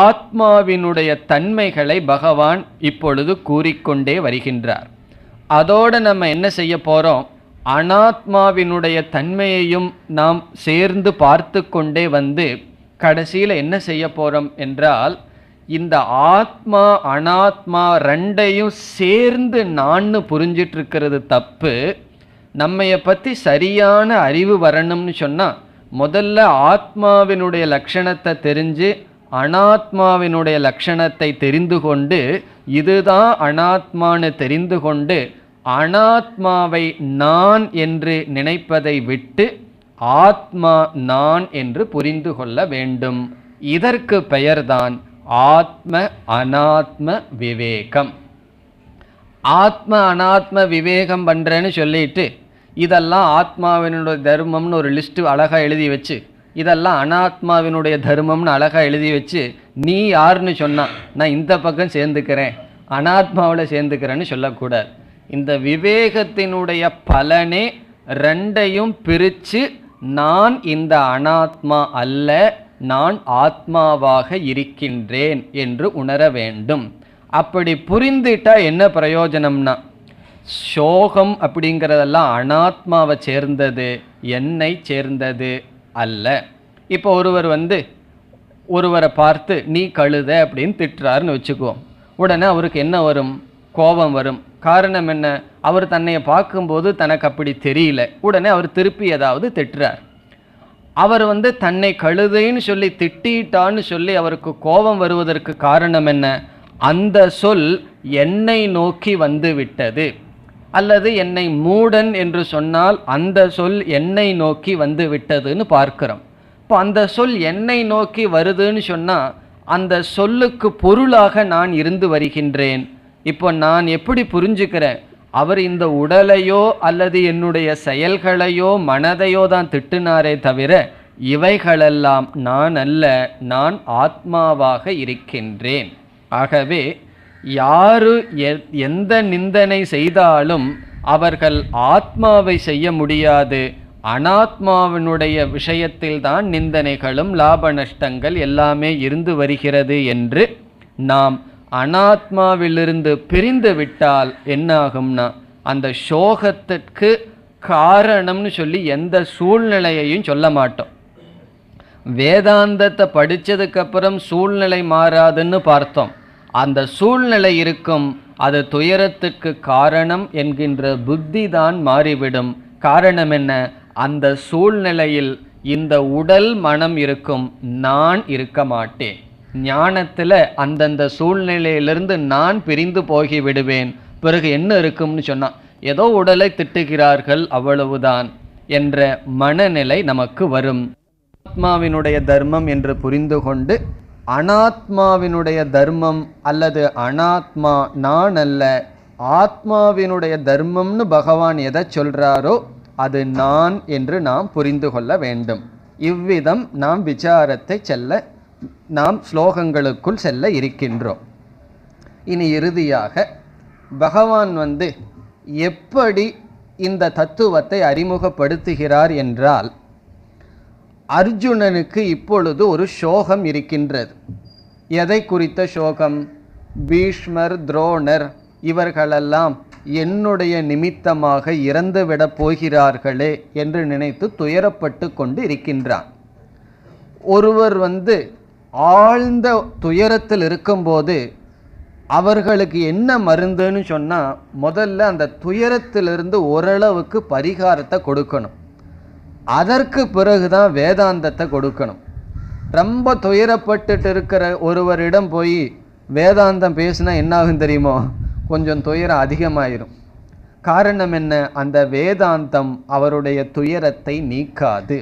Speaker 1: ஆத்மாவினுடைய தன்மைகளை பகவான் இப்பொழுது கூறிக்கொண்டே வருகின்றார். அதோடு நம்ம என்ன செய்ய போகிறோம்? அனாத்மாவினுடைய தன்மையையும் நாம் சேர்ந்து பார்த்து கொண்டே கடைசியில் என்ன செய்ய போகிறோம் என்றால், இந்த ஆத்மா அனாத்மா ரெண்டையும் சேர்ந்து நான்னு புரிஞ்சிட்டு இருக்கிறது தப்பு. நம்மைய பற்றி சரியான அறிவு வரணும்னு சொன்னால் முதல்ல ஆத்மாவினுடைய லட்சணத்தை தெரிஞ்சு அனாத்மாவினுடைய லட்சணத்தை தெரிந்து கொண்டு, இதுதான் அனாத்மான்னு தெரிந்து கொண்டு அனாத்மாவை நான் என்று நினைப்பதை விட்டு ஆத்மா நான் என்று புரிந்து கொள்ள வேண்டும். இதற்கு பெயர்தான் ஆத்ம அனாத்ம விவேகம். ஆத்ம அனாத்ம விவேகம் பண்ணுறேன்னு சொல்லிட்டு இதெல்லாம் ஆத்மாவினுடைய தர்மம்னு ஒரு லிஸ்ட்டு அழகாக எழுதி வச்சு, இதெல்லாம் அனாத்மாவினுடைய தர்மம்னு அழகாக எழுதி வச்சு, நீ யாருன்னு சொன்னால் நான் இந்த பக்கம் சேர்ந்துக்கிறேன், அனாத்மாவில் சேர்ந்துக்கிறேன்னு சொல்லக்கூடாது. இந்த விவேகத்தினுடைய பலனே ரெண்டையும் பிரித்து நான் இந்த அனாத்மா அல்ல, நான் ஆத்மாவாக இருக்கின்றேன் என்று உணர வேண்டும். அப்படி புரிந்துட்டா என்ன பிரயோஜனம்னா, சோகம் அப்படிங்கிறதெல்லாம் அனாத்மாவை சேர்ந்தது, என்னை சேர்ந்தது அல்ல. இப்போ ஒருவர் ஒருவரை பார்த்து நீ கழுத அப்படின்னு திட்டுறாருன்னு வச்சுக்குவோம். உடனே அவருக்கு என்ன வரும்? கோபம் வரும். காரணம் என்ன? அவர் தன்னைய பார்க்கும்போது தனக்கு அப்படி தெரியல. உடனே அவர் திருப்பி ஏதாவது திட்டுறார். அவர் தன்னை கழுதைன்னு சொல்லி திட்டான்னு சொல்லி அவருக்கு கோபம் வருவதற்கு காரணம் என்ன? அந்த சொல் என்னை நோக்கி வந்து விட்டது. அல்லது என்னை மூடன் என்று சொன்னால் அந்த சொல் என்னை நோக்கி வந்து விட்டதுன்னு பார்க்கிறோம். இப்போ அந்த சொல் என்னை நோக்கி வருதுன்னு சொன்னால் அந்த சொல்லுக்கு பொருளாக நான் இருந்து வருகின்றேன். இப்போ நான் எப்படி புரிஞ்சுக்கிறேன், அவர் இந்த உடலையோ அல்லது என்னுடைய செயல்களையோ மனதையோ தான் திட்டினாரே தவிர இவைகளெல்லாம் நான் அல்ல, நான் ஆத்மாவாக இருக்கின்றேன். ஆகவே யாரு எந்த நிந்தனை செய்தாலும் அவர்கள் ஆத்மாவை செய்ய முடியாது, அனாத்மாவினுடைய விஷயத்தில்தான் நிந்தனைகளும் லாப நஷ்டங்கள் எல்லாமே இருந்து வருகிறது என்று நாம் அனாத்மாவிலிருந்து பிரிந்து விட்டால் என்ன ஆகும்னா அந்த சோகத்திற்கு காரணம்னு சொல்லி எந்த சூழ்நிலையையும் சொல்ல மாட்டோம். வேதாந்தத்தை படித்ததுக்கப்புறம் சூழ்நிலை மாறாதுன்னு பார்த்தோம். அந்த சூழ்நிலை இருக்கும், அது துயரத்துக்கு காரணம் என்கின்ற புத்தி தான் மாறிவிடும். காரணம் என்ன, அந்த சூழ்நிலையில் இந்த உடல் மனம் இருக்கும், நான் இருக்க மாட்டேன். ஞானத்தில் அந்தந்த சூழ்நிலையிலிருந்து நான் பிரிந்து போகி விடுவேன். பிறகு என்ன இருக்கும்னு சொன்னால் ஏதோ உடலை திட்டுகிறார்கள் அவ்வளவுதான் என்ற மனநிலை நமக்கு வரும். ஆத்மாவினுடைய தர்மம் என்று புரிந்து கொண்டு அனாத்மாவினுடைய தர்மம் அல்லது அனாத்மா நான் அல்ல, ஆத்மாவினுடைய தர்மம்னு பகவான் எதை சொல்றாரோ அது நான் என்று நாம் புரிந்து கொள்ள வேண்டும். இவ்விதம் நாம் விசாரத்தை நாம் ஸ்லோகங்களுக்குள் செல்ல இருக்கின்றோம். இனி இறுதியாக பகவான் எப்படி இந்த தத்துவத்தை அறிமுகப்படுத்துகிறார் என்றால், அர்ஜுனனுக்கு இப்பொழுது ஒரு சோகம் இருக்கின்றது. எதை குறித்த சோகம்? பீஷ்மர், துரோணர் இவர்களெல்லாம் என்னுடைய நிமித்தமாக இறந்துவிடப் போகிறார்களே என்று நினைத்து துயரப்பட்டு கொண்டு இருக்கின்றான். ஒருவர் ஆழ்ந்த துயரத்தில் இருக்கும்போது அவர்களுக்கு என்ன மருந்துன்னு சொன்னால், முதல்ல அந்த துயரத்திலிருந்து ஓரளவுக்கு பரிகாரத்தை கொடுக்கணும். அதற்கு பிறகுதான் வேதாந்தத்தை கொடுக்கணும். ரொம்ப துயரப்பட்டுட்டு இருக்கிற ஒருவரிடம் போய் வேதாந்தம் பேசினா என்னாகும் தெரியுமோ, கொஞ்சம் துயரம் அதிகமாயிரும். காரணம் என்ன, அந்த வேதாந்தம் அவருடைய துயரத்தை நீக்காது.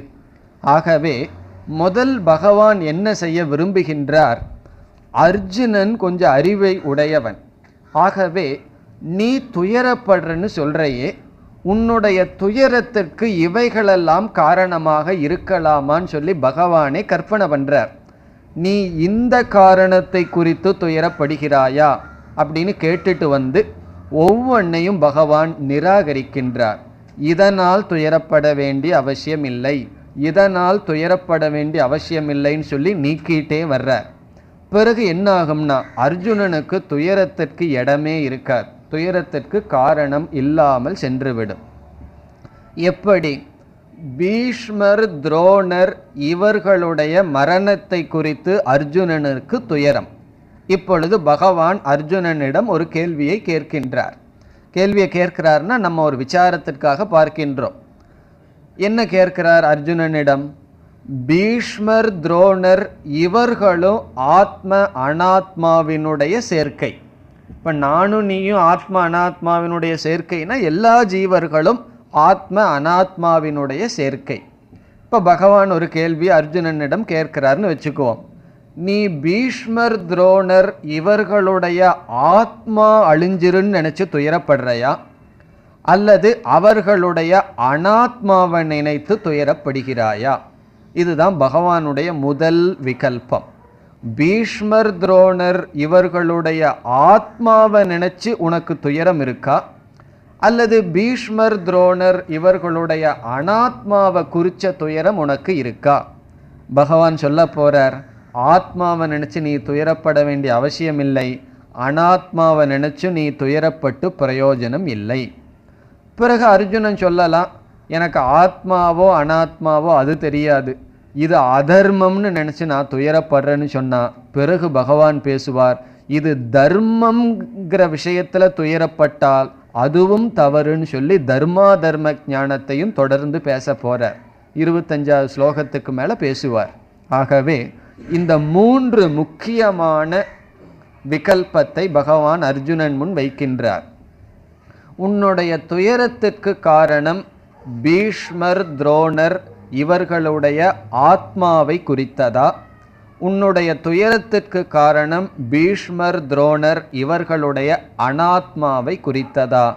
Speaker 1: ஆகவே முதல் பகவான் என்ன செய்ய விரும்புகின்றார், அர்ஜுனன் கொஞ்சம் அறிவை உடையவன். ஆகவே நீ துயரப்படுறன்னு சொல்றையே, உன்னுடைய துயரத்திற்கு இவைகளெல்லாம் காரணமாக இருக்கலாமான்னு சொல்லி பகவானே கற்பனை பண்றார். நீ இந்த காரணத்தை குறித்து துயரப்படுகிறாயா அப்படின்னு கேட்டுட்டு ஒவ்வொன்றையும் பகவான் நிராகரிக்கின்றார். இதனால் துயரப்பட வேண்டிய அவசியம் இல்லை, இதனால் துயரப்பட வேண்டிய அவசியம் இல்லைன்னு சொல்லி நீக்கிட்டே வர்றார். பிறகு என்ன ஆகும்னா அர்ஜுனனுக்கு துயரத்திற்கு இடமே இருக்காது, துயரத்திற்கு காரணம் இல்லாமல் சென்றுவிடும். எப்படி? பீஷ்மர், துரோணர் இவர்களுடைய மரணத்தை குறித்து அர்ஜுனனுக்கு துயரம். இப்பொழுது பகவான் அர்ஜுனனிடம் ஒரு கேள்வியை கேட்கின்றார். கேள்வியை கேட்கிறார்னா நம்ம ஒரு விசாரத்திற்காக பார்க்கின்றோம். என்ன கேட்கிறார் அர்ஜுனனிடம்? பீஷ்மர், துரோணர் இவர்களும் ஆத்ம அனாத்மாவினுடைய சேர்க்கை. இப்போ நானும் நீயும் ஆத்ம அனாத்மாவினுடைய சேர்க்கைனா எல்லா ஜீவர்களும் ஆத்ம அனாத்மாவினுடைய சேர்க்கை. இப்போ பகவான் ஒரு கேள்வி அர்ஜுனனிடம் கேட்கிறார்னு வச்சுக்குவோம். நீ பீஷ்மர், துரோணர் இவர்களுடைய ஆத்மா அழிஞ்சிருன்னு நினச்சி துயரப்படுறையா, அல்லது அவர்களுடைய அனாத்மாவை நினைத்து துயரப்படுகிறாயா? இதுதான் பகவானுடைய முதல் விகல்பம். பீஷ்மர், துரோணர் இவர்களுடைய ஆத்மாவை நினைச்சு உனக்கு துயரம் இருக்கா, அல்லது பீஷ்மர், துரோணர் இவர்களுடைய அனாத்மாவை குறித்த துயரம் உனக்கு இருக்கா? பகவான் சொல்ல போறார், ஆத்மாவை நினைச்சு நீ துயரப்பட வேண்டிய அவசியம் இல்லை, அனாத்மாவை நினைச்சு நீ துயரப்பட்டு பிரயோஜனம் இல்லை. பிறகு அர்ஜுனன் சொல்லலாம், எனக்கு ஆத்மாவோ அனாத்மாவோ அது தெரியாது, இது அதர்மம்னு நினச்சி நான் துயரப்படுறேன்னு சொன்னால் பிறகு பகவான் பேசுவார், இது தர்மங்கிற விஷயத்தில் துயரப்பட்டால் அதுவும் தவறுன்னு சொல்லி தர்மா தர்ம ஞானத்தையும் தொடர்ந்து பேச போகிறார். 25வது ஸ்லோகத்துக்கு மேலே பேசுவார். ஆகவே இந்த 3 முக்கியமான விகல்பத்தை பகவான் அர்ஜுனன் முன் வைக்கின்றார். உன்னுடைய துயரத்திற்கு காரணம் பீஷ்மர் துரோணர் இவர்களுடைய ஆத்மாவை குறித்ததா, உன்னுடைய துயரத்திற்கு காரணம் பீஷ்மர் துரோணர் இவர்களுடைய அனாத்மாவை குறித்ததா,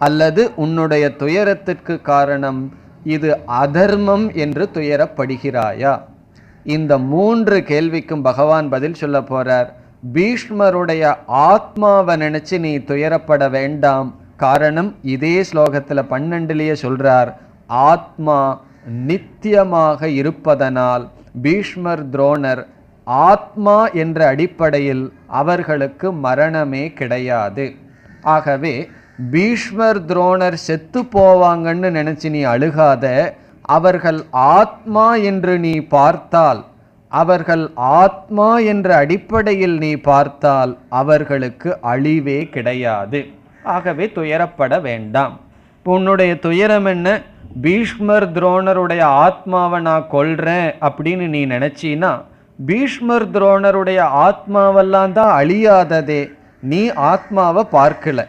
Speaker 1: அல்லது உன்னுடைய துயரத்திற்கு காரணம் இது அதர்மம் என்று துயரப்படுகிறாயா? இந்த 3 கேள்விக்கும் பகவான் பதில் சொல்ல போறார். பீஷ்மருடைய ஆத்மாவை நினைச்சு நீ துயரப்பட வேண்டாம். காரணம் இதே ஸ்லோகத்துல 12லயே சொல்றார், ஆத்மா நித்தியமாக இருப்பதனால் பீஷ்மர் துரோணர் ஆத்மா என்ற அடிப்படையில் அவர்களுக்கு மரணமே கிடையாது. ஆகவே பீஷ்மர் துரோணர் செத்து போவாங்கன்னு நினைச்சு நீ அழுகாத. அவர்கள் ஆத்மா என்று நீ பார்த்தால், அவர்கள் ஆத்மா என்ற அடிப்படையில் நீ பார்த்தால் அவர்களுக்கு அழிவே கிடையாது. ஆகவே துயரப்பட வேண்டாம். இப்போ உன்னுடைய துயரம் என்ன? பீஷ்மர் துரோணருடைய ஆத்மாவை நான் கொல்றேன் அப்படின்னு நீ நினைச்சினா, பீஷ்மர் துரோணருடைய ஆத்மாவெல்லாம் தான் அழியாததே. நீ ஆத்மாவை பார்க்கல,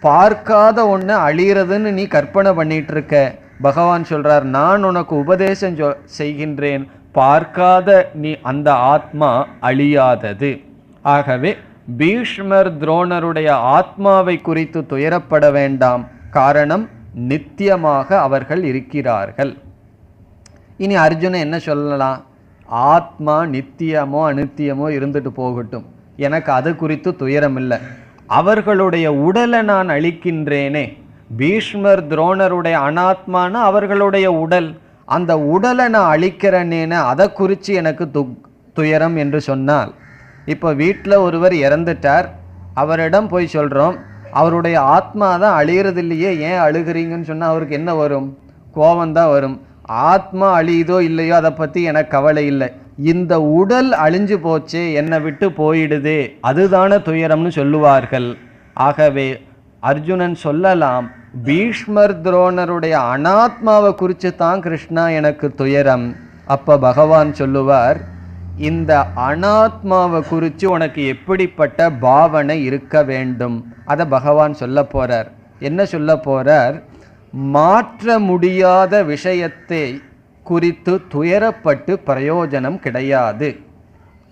Speaker 1: பார்க்காத ஒன்று அழிகிறதுன்னு நீ கற்பனை பண்ணிட்டு இருக்க. பகவான் சொல்றார், நான் உனக்கு உபதேசம் செய்கின்றேன், பார்க்காத நீ அந்த ஆத்மா அழியாதது. ஆகவே பீஷ்மர் துரோணருடைய ஆத்மாவை குறித்து துயரப்பட வேண்டாம். காரணம் நித்தியமாக அவர்கள் இருக்கிறார்கள். இனி அர்ஜுனன் என்ன சொல்லலாம்? ஆத்மா நித்தியமோ அநித்தியமோ இருந்துட்டு போகட்டும், எனக்கு அது குறித்து துயரம் இல்லை. அவர்களுடைய உடலை நான் அழிக்கின்றேனே. பீஷ்மர் துரோணருடைய அனாத்மான அவர்களுடைய உடல், அந்த உடலை நான் அழிக்கிறேனேன்னு அதை குறித்து எனக்கு துயரம் என்று சொன்னால், இப்போ வீட்டில் ஒருவர் இறந்துட்டார், அவரிடம் போய் சொல்கிறோம், அவருடைய ஆத்மா தான் அழிகிறது இல்லையே, ஏன் அழுகிறீங்கன்னு சொன்னால் அவருக்கு என்ன வரும்? கோபந்தான் வரும். ஆத்மா அழியுதோ இல்லையோ அதை பற்றி எனக்கு கவலை இல்லை, இந்த உடல் அழிஞ்சு போச்சே, என்னை விட்டு போயிடுதே, அதுதான துயரம்னு சொல்லுவார்கள். ஆகவே அர்ஜுனன் சொல்லலாம், பீஷ்மர் துரோணருடைய அனாத்மாவை குறித்து தான் கிருஷ்ணா எனக்கு துயரம். அப்போ பகவான் சொல்லுவார், இந்த அனாத்மாவை குறித்து உனக்கு எப்படிப்பட்ட பாவனை இருக்க வேண்டும் அதை பகவான் சொல்ல போறார். என்ன சொல்ல போறார்? மாற்ற முடியாத விஷயத்தை குறித்து துயரப்பட்டு பிரயோஜனம் கிடையாது.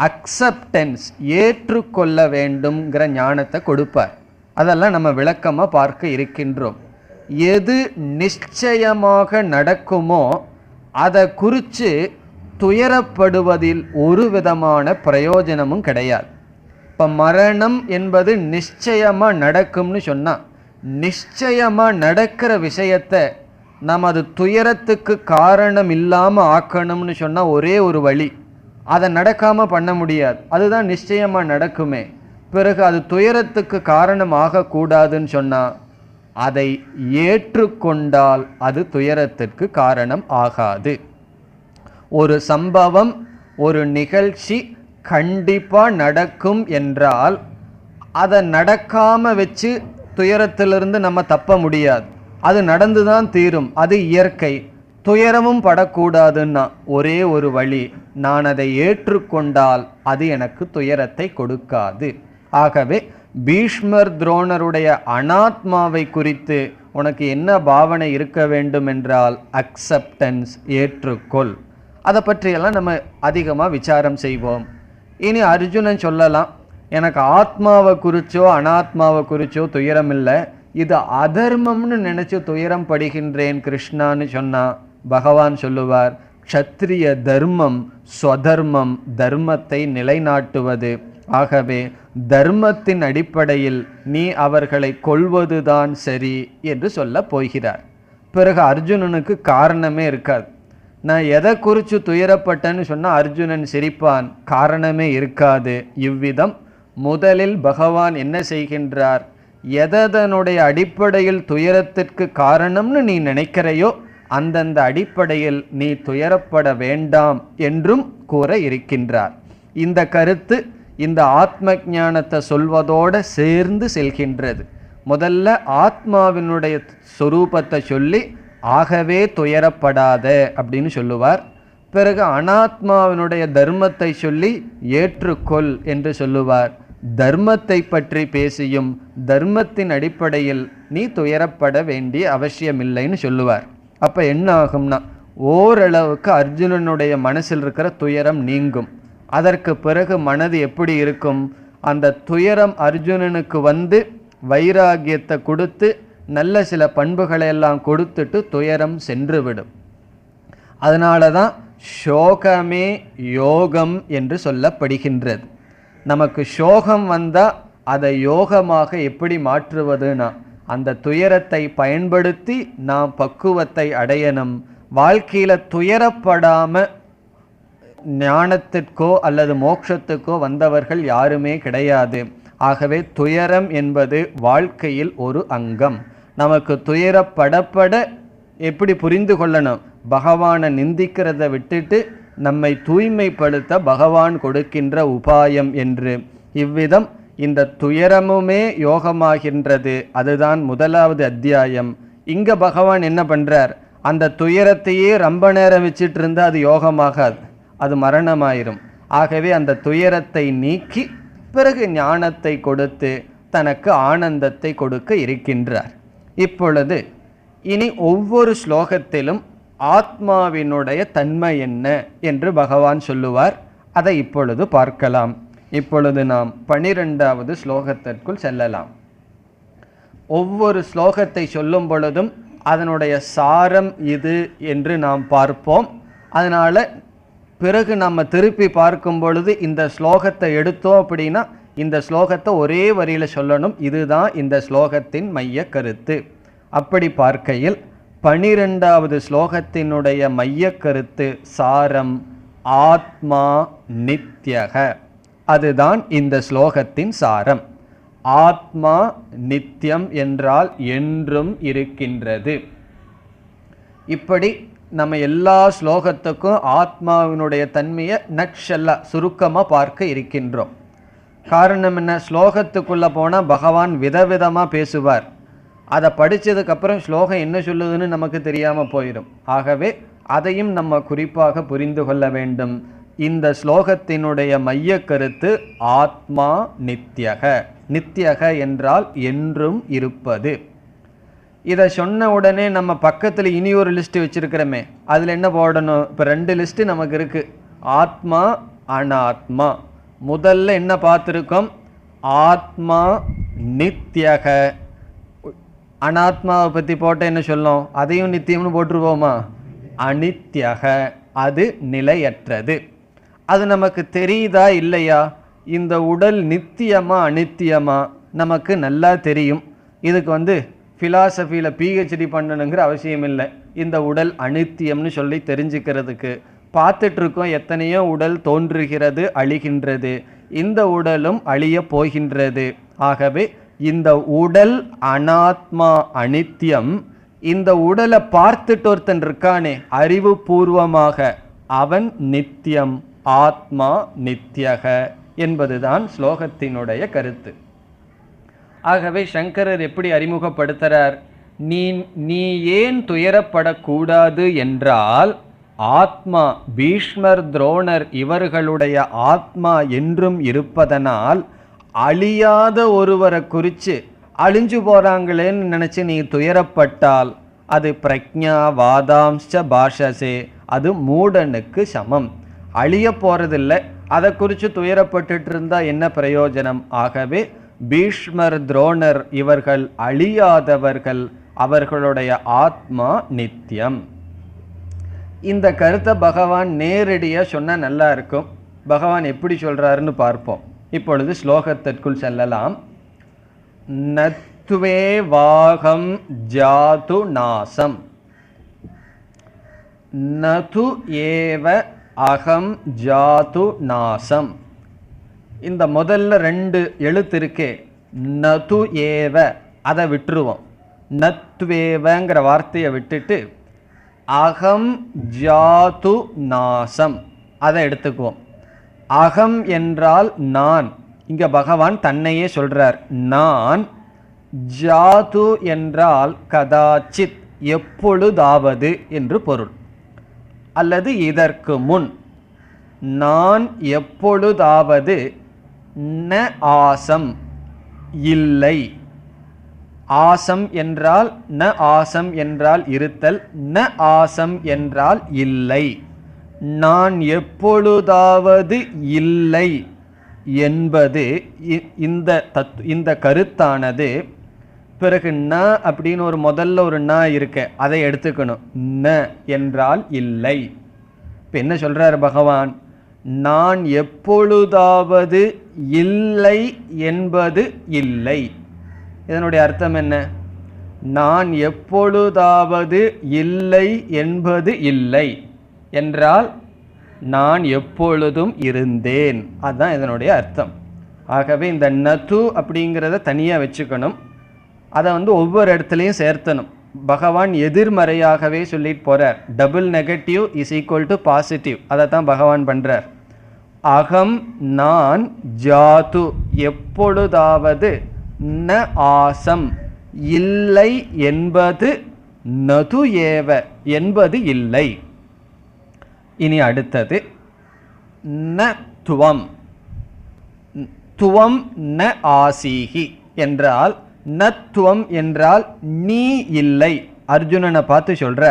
Speaker 1: அக்செப்டன்ஸ், ஏற்றுக்கொள்ள வேண்டும்ங்கிற ஞானத்தை கொடுப்பார். அதெல்லாம் நம்ம விளக்கமாக பார்க்க இருக்கின்றோம். எது நிச்சயமாக நடக்குமோ அதை குறித்து துயரப்படுவதில் ஒரு விதமான பிரயோஜனமும் கிடையாது. இப்போ மரணம் என்பது நிச்சயமாக நடக்கும்னு சொன்னால், நிச்சயமாக நடக்கிற விஷயத்தை நமது துயரத்துக்கு காரணம் இல்லாமல் ஆக்கணும்னு சொன்னால் ஒரே ஒரு வழி, அதை நடக்காமல் பண்ண முடியாது. அதுதான் நிச்சயமாக நடக்குமே. பிறகு அது துயரத்துக்கு காரணம் ஆகக்கூடாதுன்னு சொன்னால் அதை ஏற்றுக்கொண்டால் அது துயரத்திற்கு காரணம் ஆகாது. ஒரு சம்பவம், ஒரு நிகழ்ச்சி கண்டிப்பாக நடக்கும் என்றால் அதை நடக்காமல் வச்சு துயரத்திலிருந்து நம்ம தப்ப முடியாது. அது நடந்து தான் தீரும், அது இயற்கை. துயரமும் படக்கூடாதுன்னா ஒரே ஒரு வழி, நான் அதை ஏற்றுக்கொண்டால் அது எனக்கு துயரத்தை கொடுக்காது. ஆகவே பீஷ்மர் துரோணருடைய அனாத்மாவை குறித்து உனக்கு என்ன பாவனை இருக்க வேண்டும் என்றால் அக்செப்டன்ஸ், ஏற்றுக்கொள். அதை பற்றியெல்லாம் நம்ம அதிகமாக விசாரம் செய்வோம். இனி அர்ஜுனன் சொல்லலாம், எனக்கு ஆத்மாவை குறிச்சோ அனாத்மாவை குறிச்சோ துயரம் இல்லை, இது அதர்மம்னு நினச்சி துயரம் படுகின்றேன் கிருஷ்ணான்னு சொன்னால் பகவான் சொல்லுவார், க்ஷத்ரிய தர்மம் ஸ்வதர்மம், தர்மத்தை நிலைநாட்டுவது. ஆகவே தர்மத்தின் அடிப்படையில் நீ அவர்களை கொல்வதுதான் சரி என்று சொல்ல போகிறார். பிறகு அர்ஜுனனுக்கு காரணமே இருக்காது. நான் எதை குறித்து துயரப்பட்டேன்னு சொன்னால் அர்ஜுனன் சிரிப்பான், காரணமே இருக்காது. இவ்விதம் முதலில் பகவான் என்ன செய்கின்றார், எதனுடைய அடிப்படையில் துயரத்திற்கு காரணம்னு நீ நினைக்கிறையோ அந்தந்த அடிப்படையில் நீ துயரப்பட வேண்டாம் என்றும் கூற இருக்கின்றார். இந்த கருத்து இந்த ஆத்ம ஞானத்தை சொல்வதோடு சேர்ந்து செல்கின்றது. முதல்ல ஆத்மாவினுடைய சொரூபத்தை சொல்லி ஆகவே துயரப்படாத அப்படின்னு சொல்லுவார். பிறகு அனாத்மாவினுடைய தர்மத்தை சொல்லி ஏற்றுக்கொள் என்று சொல்லுவார். தர்மத்தை பற்றி பேசியும் தர்மத்தின் அடிப்படையில் நீ துயரப்பட வேண்டிய அவசியமில்லைன்னு சொல்லுவார். அப்போ என்ன ஆகும்னா, ஓரளவுக்கு அர்ஜுனனுடைய மனசில் இருக்கிற துயரம் நீங்கும். அதற்கு பிறகு மனது எப்படி இருக்கும்? அந்த துயரம் அர்ஜுனனுக்கு வந்து வைராகியத்தை கொடுத்து நல்ல சில பண்புகளை எல்லாம் கொடுத்துட்டு துயரம் சென்றுவிடும். அதனால தான் சோகமே யோகம் என்று சொல்லப்படுகின்றது. நமக்கு சோகம் வந்தால் அதை யோகமாக எப்படி மாற்றுவதுனா, அந்த துயரத்தை பயன்படுத்தி நாம் பக்குவத்தை அடையணும். வாழ்க்கையில் துயரப்படாமல் ஞானத்திற்கோ அல்லது மோட்சத்துக்கோ வந்தவர்கள் யாருமே கிடையாது. ஆகவே துயரம் என்பது வாழ்க்கையில் ஒரு அங்கம். நமக்கு துயரப்படப்பட எப்படி புரிந்து கொள்ளணும்? பகவானை நிந்திக்கிறத விட்டுட்டு நம்மை தூய்மைப்படுத்த பகவான் கொடுக்கின்ற உபாயம் என்று. இவ்விதம் இந்த துயரமுமே யோகமாகின்றது. அதுதான் முதலாவது அத்தியாயம். இங்க பகவான் என்ன பண்றார்? அந்த துயரத்தையே ரொம்ப நேரம் வச்சிட்டு இருந்தா அது யோகமாகாது, அது மரணமாயிரும். ஆகவே அந்த துயரத்தை நீக்கி பிறகு ஞானத்தை கொடுத்து தனக்கு ஆனந்தத்தை கொடுக்க இருக்கின்றார். இப்பொழுது இனி ஒவ்வொரு ஸ்லோகத்திலும் ஆத்மாவினுடைய தன்மை என்ன என்று பகவான் சொல்லுவார். அதை இப்பொழுது பார்க்கலாம். இப்பொழுது நாம் 12வது ஸ்லோகத்திற்குள் செல்லலாம். ஒவ்வொரு ஸ்லோகத்தை சொல்லும் பொழுதும் அதனுடைய சாரம் இது என்று நாம் பார்ப்போம். அதனால் பிறகு நம்ம திருப்பி பார்க்கும் பொழுது இந்த ஸ்லோகத்தை எடுத்தோம் அப்படின்னா இந்த ஸ்லோகத்தை ஒரே வரியில் சொல்லணும். இதுதான் இந்த ஸ்லோகத்தின் மைய கருத்து. அப்படி பார்க்கையில் 12வது ஸ்லோகத்தினுடைய மைய கருத்து சாரம் ஆத்மா நித்யக. அதுதான் இந்த ஸ்லோகத்தின் சாரம். ஆத்மா நித்தியம் என்றால் என்றும் இருக்கின்றது. இப்படி நம்ம எல்லா ஸ்லோகத்துக்கும் ஆத்மாவினுடைய தன்மையை நட்செல்லா சுருக்கமாக பார்க்க இருக்கின்றோம். காரணம் என்ன? ஸ்லோகத்துக்குள்ளே போனால் பகவான் விதவிதமாக பேசுவார். அதை படித்ததுக்கப்புறம் ஸ்லோகம் என்ன சொல்லுதுன்னு நமக்கு தெரியாமல் போயிடும். ஆகவே அதையும் நம்ம குறிப்பாக புரிந்து கொள்ள வேண்டும். இந்த ஸ்லோகத்தினுடைய மைய கருத்து ஆத்மா நித்யக. நித்யக என்றால் என்றும் இருப்பது. இதை சொன்ன உடனே நம்ம பக்கத்தில் இனி ஒரு லிஸ்ட்டு வச்சுருக்கிறோமே, அதில் என்ன போடணும்? இப்போ 2 லிஸ்ட்டு நமக்கு இருக்குது, ஆத்மா அனாத்மா. முதல்ல என்ன பார்த்துருக்கோம்? ஆத்மா நித்யக. அனாத்மாவை பற்றி போட்ட என்ன சொல்லும்? அதையும் நித்தியம்னு போட்டுருவோமா? அனித்யக, அது நிலையற்றது. அது நமக்கு தெரியுதா இல்லையா? இந்த உடல் நித்தியமா அனித்தியமா நமக்கு நல்லா தெரியும். இதுக்கு ஃபிலாசபியில் பிஹெச்டி பண்ணணுங்கிற அவசியம் இல்லை. இந்த உடல் அனித்தியம்னு சொல்லி தெரிஞ்சுக்கிறதுக்கு பார்த்துட்ருக்கோம். எத்தனையோ உடல் தோன்றுகிறது, அழிகின்றது. இந்த உடலும் அழிய போகின்றது. ஆகவே இந்த உடல் அனாத்மா அனித்தியம். இந்த உடலை பார்த்துட்டு ஒருத்தன் இருக்கானே அறிவு பூர்வமாக, அவன் நித்தியம். ஆத்மா நித்யக என்பதுதான் ஸ்லோகத்தினுடைய கருத்து. ஆகவே சங்கரர் எப்படி அறிமுகப்படுத்துகிறார்? நீ ஏன் துயரப்படக்கூடாது என்றால், ஆத்மா பீஷ்மர் துரோணர் இவர்களுடைய ஆத்மா என்றும் இருப்பதனால் அழியாத ஒருவரை குறித்து அழிஞ்சு போகிறாங்களேன்னு நினச்சி நீ துயரப்பட்டால் அது பிரக்ஞா வாதாம்ச பாஷசே, அது மூடனுக்கு சமம். அழிய போகிறதில்லை, அதை குறித்து துயரப்பட்டுட்டு இருந்தால் என்ன பிரயோஜனம்? ஆகவே பீஷ்மர் துரோணர் இவர்கள் அழியாதவர்கள், அவர்களுடைய ஆத்மா நித்தியம். இந்த கருத்தை பகவான் நேரடியாக சொன்னால் நல்லா இருக்கும். பகவான் எப்படி சொல்கிறாருன்னு பார்ப்போம். இப்பொழுது ஸ்லோகத்திற்குள் செல்லலாம். நத்வே வாகம் ஜாது நாசம் நது ஏவ அகம் ஜாது நாசம். இந்த முதல்ல 2 எழுத்து இருக்கே, நது ஏவ, அதை விட்டுருவோம். நத்வேவங்கிற வார்த்தையை விட்டுட்டு அகம் ஜாது நாசம் அதை எடுத்துக்குவோம். அகம் என்றால் நான். இங்க பகவான் தன்னையே சொல்றார், நான். ஜாது என்றால் கதாச்சித், எப்பொழுதாவது என்று பொருள். அல்லது இதற்கு முன். நான் எப்பொழுதாவது ந ஆசம் இல்லை. ஆசம் என்றால் ந ஆசம் என்றால் இருத்தல், ந ஆசம் என்றால் இல்லை. நான் எப்பொழுதாவது இல்லை என்பது இந்த கருத்தானது. பிறகு ந அப்படின்னு ஒரு முதல்ல ஒரு ந இருக்க, அதை எடுத்துக்கணும். ந என்றால் இல்லை. இப்போ என்ன சொல்றார் பகவான்? நான் எப்பொழுதாவது இல்லை என்பது இல்லை. இதனுடைய அர்த்தம் என்ன? நான் எப்பொழுதாவது இல்லை என்பது இல்லை என்றால் நான் எப்பொழுதும் இருந்தேன். அதுதான் இதனுடைய அர்த்தம். ஆகவே இந்த நது அப்படிங்கிறத தனியாக வச்சுக்கணும். அதை ஒவ்வொரு இடத்துலையும் சேர்த்தணும். பகவான் எதிர்மறையாகவே சொல்லிட்டு போறார். Double negative is equal to positive. அதை தான் பகவான் பண்றார். அகம் நான் ஜாது எப்பொழுதாவது ந ஆசம் இல்லை என்பது நது ஏவ என்பது இல்லை. இனி அடுத்தது ந துவம். துவம் ந ஆசீஹி என்றால், நத்துவம் என்றால் நீ இல்லை. அர்ஜுனனை பார்த்து சொல்ற,